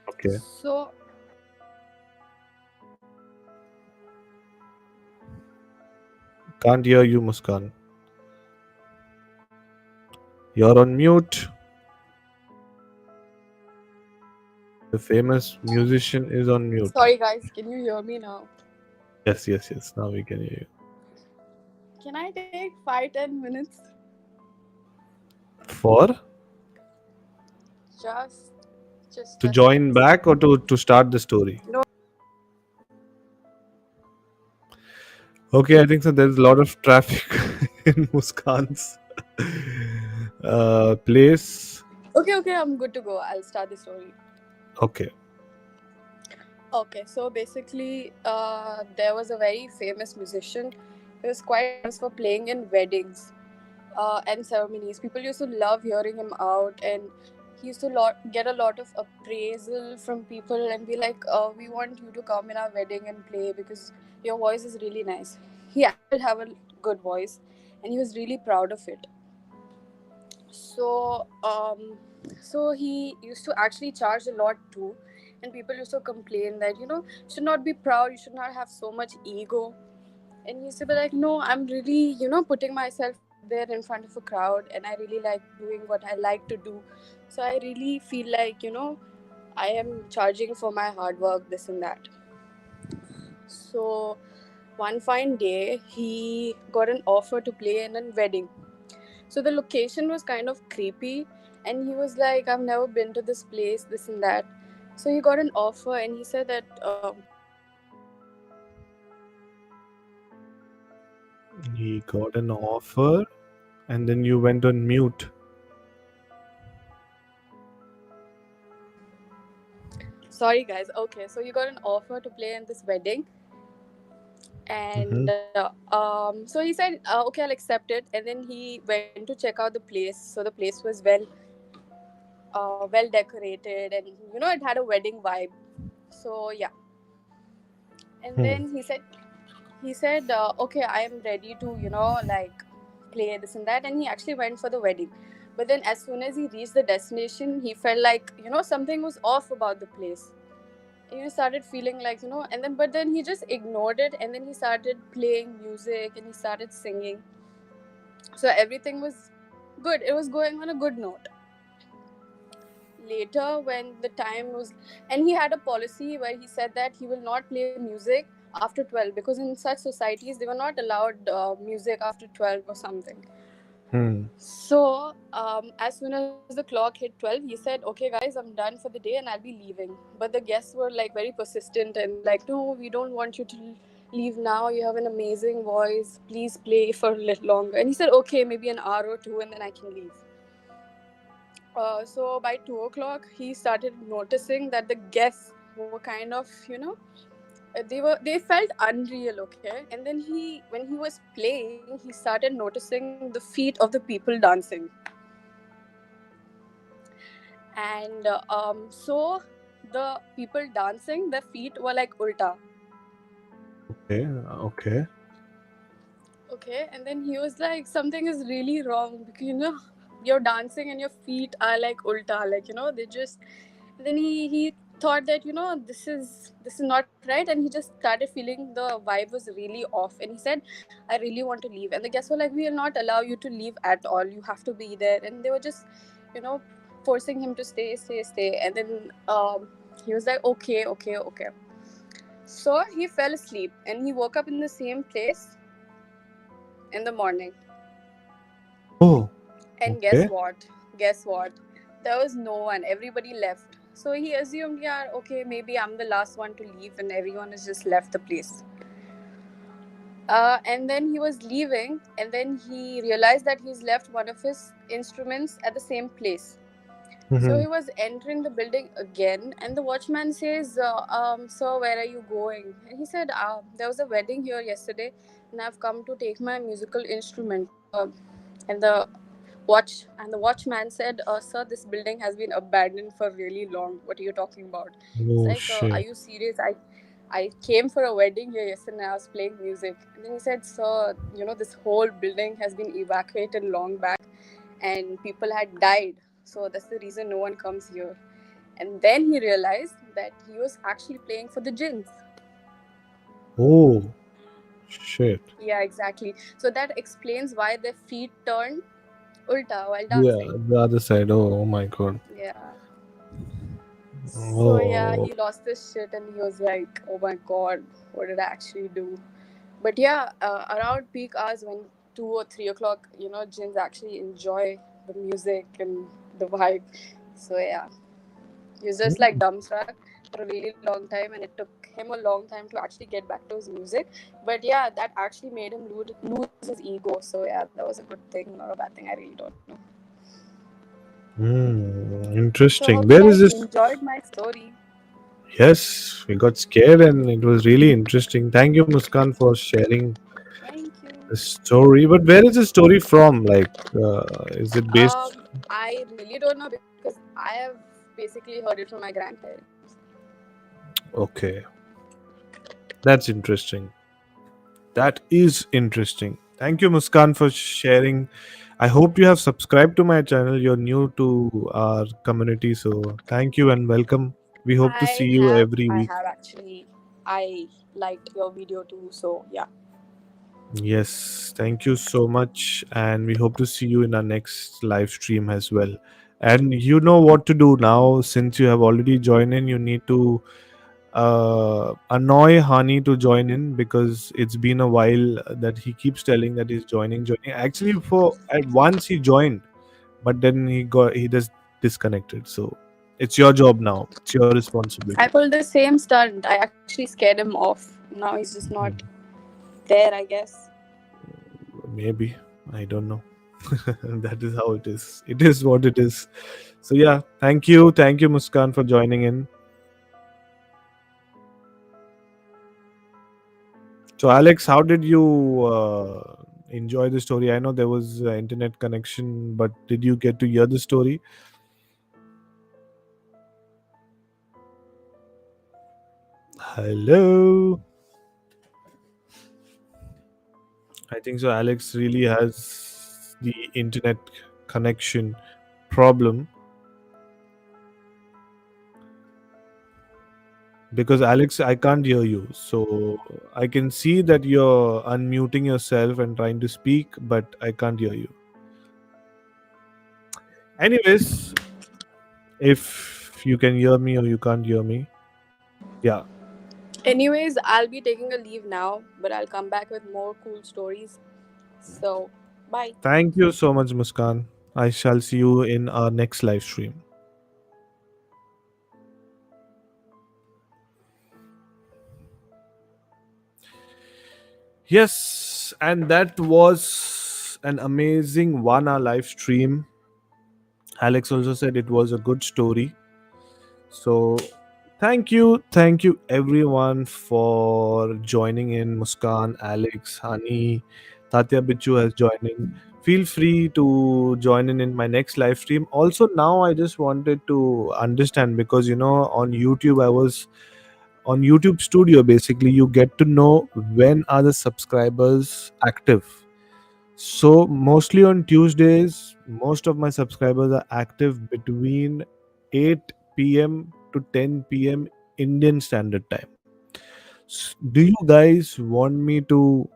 A: Okay.
C: So
A: Can't hear you, Muskan. You're on mute. The famous musician is on mute.
C: sorry guys, can you hear me now?
A: Yes, yes, yes. Now we can hear you.
C: Can I take 5-10 minutes?
A: For
C: Just just
A: to
C: 10 minutes.
A: join back or to start the story?
C: No.
A: Okay, I think so. There's a lot of traffic in Muskan's place.
C: Okay, I'm good to go. I'll start the story.
A: Okay.
C: Okay, so basically, there was a very famous musician. He was quite famous for playing in weddings and ceremonies. People used to love hearing him out, and he used to get a lot of appraisal from people and be like, "We want you to come in our wedding and play because your voice is really nice." He actually did have a good voice, and he was really proud of it. So, so he used to actually charge a lot too, and people used to complain that you should not be proud, you should not have so much ego. And he used to be like, no, I'm really putting myself out there in front of a crowd, and I really like doing what I like to do. So I really feel like I am charging for my hard work, this and that. So one fine day, he got an offer to play in a wedding. So the location was kind of creepy, and he was like, I've never been to this place, this and that. So he got an offer, and he said that.
A: He got an offer and then you went on mute.
C: Sorry, guys. Okay, so he got an offer to play in this wedding,
A: Hmm.
C: and so he said, okay, I'll accept it. And then he went to check out the place. So the place was well decorated, and it had a wedding vibe. So yeah, and
A: Hmm.
C: then he said, okay, I am ready to like play this and that, and he actually went for the wedding. But then as soon as he reached the destination, he felt like, something was off about the place. He started feeling like, and then but then he just ignored it, and then he started playing music and he started singing. So everything was good. It was going on a good note. Later, when the time was, and he had a policy where he said that he will not play music after 12, because in such societies they were not allowed music after 12 or something.
A: Hmm.
C: So, as soon as the clock hit 12, he said, "Okay, guys, I'm done for the day and I'll be leaving." But the guests were like very persistent and like, "No, we don't want you to leave now. You have an amazing voice. Please play for a little longer." And he said, "Okay, maybe an hour or two and then I can leave." So by 2 o'clock, he started noticing that the guests were kind of, they felt unreal, okay. And then when he was playing, he started noticing the feet of the people dancing. And so the people dancing, their feet were like ulta.
A: Okay. Okay.
C: Okay, and then he was like, something is really wrong because you're dancing and your feet are like ulta, like they just. And then he thought that this is not right, and he just started feeling the vibe was really off, and he said, "I really want to leave." And the guests were like, "We will not allow you to leave at all. You have to be there." And they were just, you know, forcing him to stay, stay, stay. And then he was like, "Okay, okay, okay." So he fell asleep, and he woke up in the same place in the morning.
A: Oh.
C: And guess
A: Okay.
C: what? Guess what? There was no one. Everybody left. So he assumed, yeah, okay, maybe I'm the last one to leave, and everyone has just left the place. And then he was leaving, and then he realized that he's left one of his instruments at the same place. So
A: Hmm.
C: he was entering the building again, and the watchman says, "Sir, where are you going?" And he said, "There was a wedding here yesterday, and I've come to take my musical instrument." And the watchman said, "Sir, this building has been abandoned for really long. What are you talking about?" It's
A: Oh
C: like, "Are
A: shit.
C: you serious? I came for a wedding here yesterday, and I was playing music." And then he said, "Sir, this whole building has been evacuated long back, and people had died. So that's the reason no one comes here." And then he realized that he was actually playing for the jinns.
A: Oh shit.
C: Yeah, exactly. So that explains why their feet turned ulta while
A: Yeah,
C: dancing.
A: the other side. Oh my god.
C: Yeah. So yeah,
A: Oh.
C: he lost his shit and he was like, "Oh my god, what did I actually do?" But yeah, around peak hours when 2 or 3 o'clock, jinns actually enjoy the music and the vibe. So yeah, he was just like dumbstruck for a really long time, and it took him a long time to actually get back to his music. But yeah, that actually made him lose his ego. So yeah, that was a good thing or a bad thing. I really don't know. So
A: Interesting.
C: hope you
A: Where is
C: guys
A: this?
C: enjoyed my story.
A: Yes, we got scared and it was really interesting. Thank you, Muskan, for sharing
C: Thank you.
A: the story. But where is the story from? Like, is it based?
C: I really don't know because I have basically heard it from my grandparents.
A: Okay, that's interesting. That is interesting. Thank you, Muskan, for sharing. I hope you have subscribed to my channel. You're new to our community, so thank you and welcome. We hope to see you every
C: I
A: week.
C: have actually. I liked your video too, so yeah.
A: Yes, thank you so much. And we hope to see you in our next live stream as well. And you know what to do now. Since you have already joined in, you need to annoy Hani to join in because it's been a while that he keeps telling that he's joining. Actually, for at once he joined, but then he just disconnected. So it's your job now. It's your
C: I
A: responsibility.
C: pulled the same stunt. I actually scared him off. Now he's just not there, I guess.
A: Maybe, I don't know. That is how it is. It is what it is. So yeah, thank you, Muskan, for joining in. So Alex, how did you enjoy the story? I know there was internet connection, but did you get to hear the story? Hello. I think so. Alex really has the internet connection problem, because Alex, I can't hear you. So I can see that you're unmuting yourself and trying to speak, but I can't hear you. Anyways, if you can hear me or you can't hear me, yeah.
C: Anyways, I'll be taking a leave now, but I'll come back with more cool stories. So, bye.
A: Thank you so much, Muskan. I shall see you in our next live stream. Yes, and that was an amazing 1 hour live stream. Alex also said it was a good story. So thank you everyone for joining in. Muskan, Alex, Hani, Tatya Bichu has joining. Feel free to join in my next live stream. Also, now I just wanted to understand, because on YouTube I was on YouTube Studio. Basically, you get to know when are the subscribers active. So mostly on Tuesdays, most of my subscribers are active between 8 p.m. to 10 p.m. Indian Standard Time. Do you guys want me to,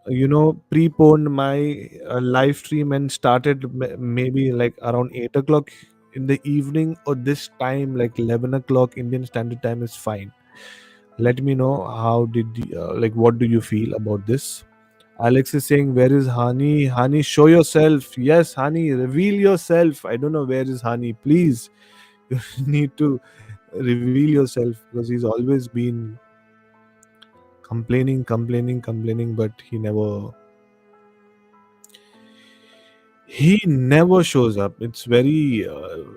A: prepone my live stream and started maybe like around 8 o'clock in the evening, or this time like 11 o'clock Indian Standard Time is fine? Let me know how like what do you feel about this. Alex is saying, "Where is Hani? Hani, show yourself." Yes, Hani, reveal yourself. I don't know where is Hani. Please, you need to reveal yourself, because he's always been complaining, but he never shows up. It's very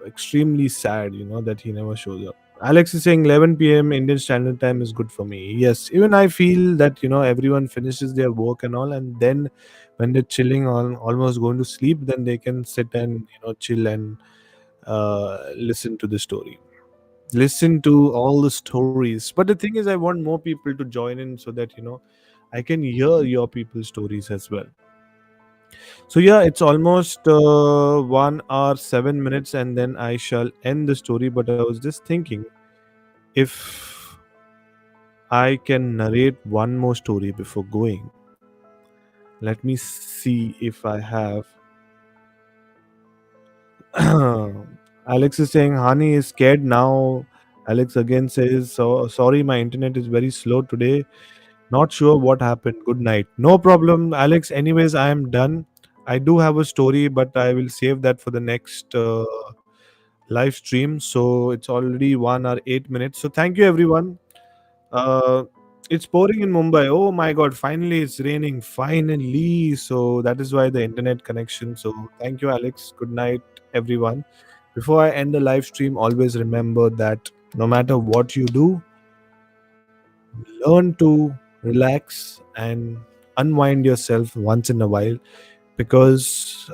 A: extremely sad, that he never shows up. Alex is saying 11 p.m. Indian Standard Time is good for me. Yes, even I feel that everyone finishes their work and all, and then when they're chilling on, almost going to sleep, then they can sit and chill and listen to the story, listen to all the stories. But the thing is, I want more people to join in, so that I can hear your people's stories as well. So yeah, it's almost 1 hour 7 minutes, and then I shall end the story. But I was just thinking, if I can narrate one more story before going. Let me see if I have. Alex is saying Hani is scared now. Alex again says, "So sorry, my internet is very slow today. Not sure what happened. Good night." No problem, Alex. Anyways, I am done. I do have a story, but I will save that for the next live stream. So it's already 1 hour 8 minutes. So thank you, everyone. Uh, it's pouring in Mumbai. Oh my God! Finally, it's raining. Finally, so that is why the internet connection. So thank you, Alex. Good night, everyone. Before I end the live stream, always remember that no matter what you do, learn to relax and unwind yourself once in a while, because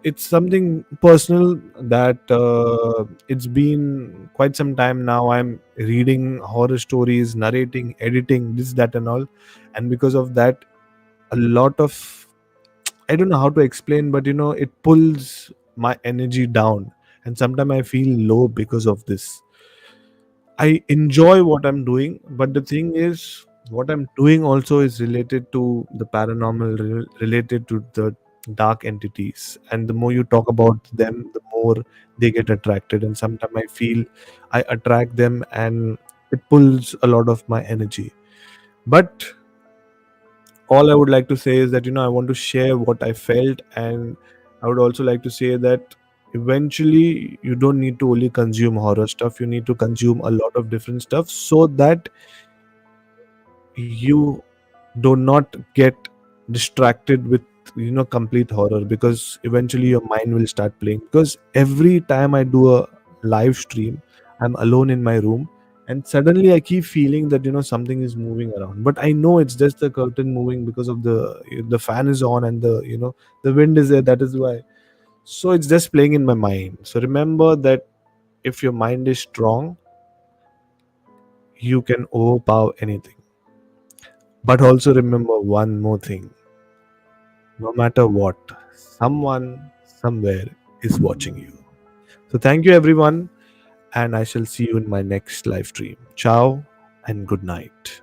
A: it's something personal that it's been quite some time now. I'm reading horror stories, narrating, editing, this, that, and all. And because of that, a lot of, I don't know how to explain, but it pulls my energy down. And sometimes I feel low because of this. I enjoy what I'm doing, but the thing is, what I'm doing also is related to the paranormal, related to the dark entities. And the more you talk about them, the more they get attracted. And sometimes I feel I attract them, and it pulls a lot of my energy. But all I would like to say is that, I want to share what I felt. And I would also like to say that eventually you don't need to only consume horror stuff, you need to consume a lot of different stuff, so that you do not get distracted with complete horror, because eventually your mind will start playing. Because every time I do a live stream, I'm alone in my room, and suddenly I keep feeling that something is moving around, but I know it's just the curtain moving, because of the fan is on, and the wind is there, that is why. So it's just playing in my mind. So remember that if your mind is strong, you can overpower anything. But also remember one more thing: no matter what, someone somewhere is watching you. So thank you everyone, and I shall see you in my next live stream. Ciao and good night.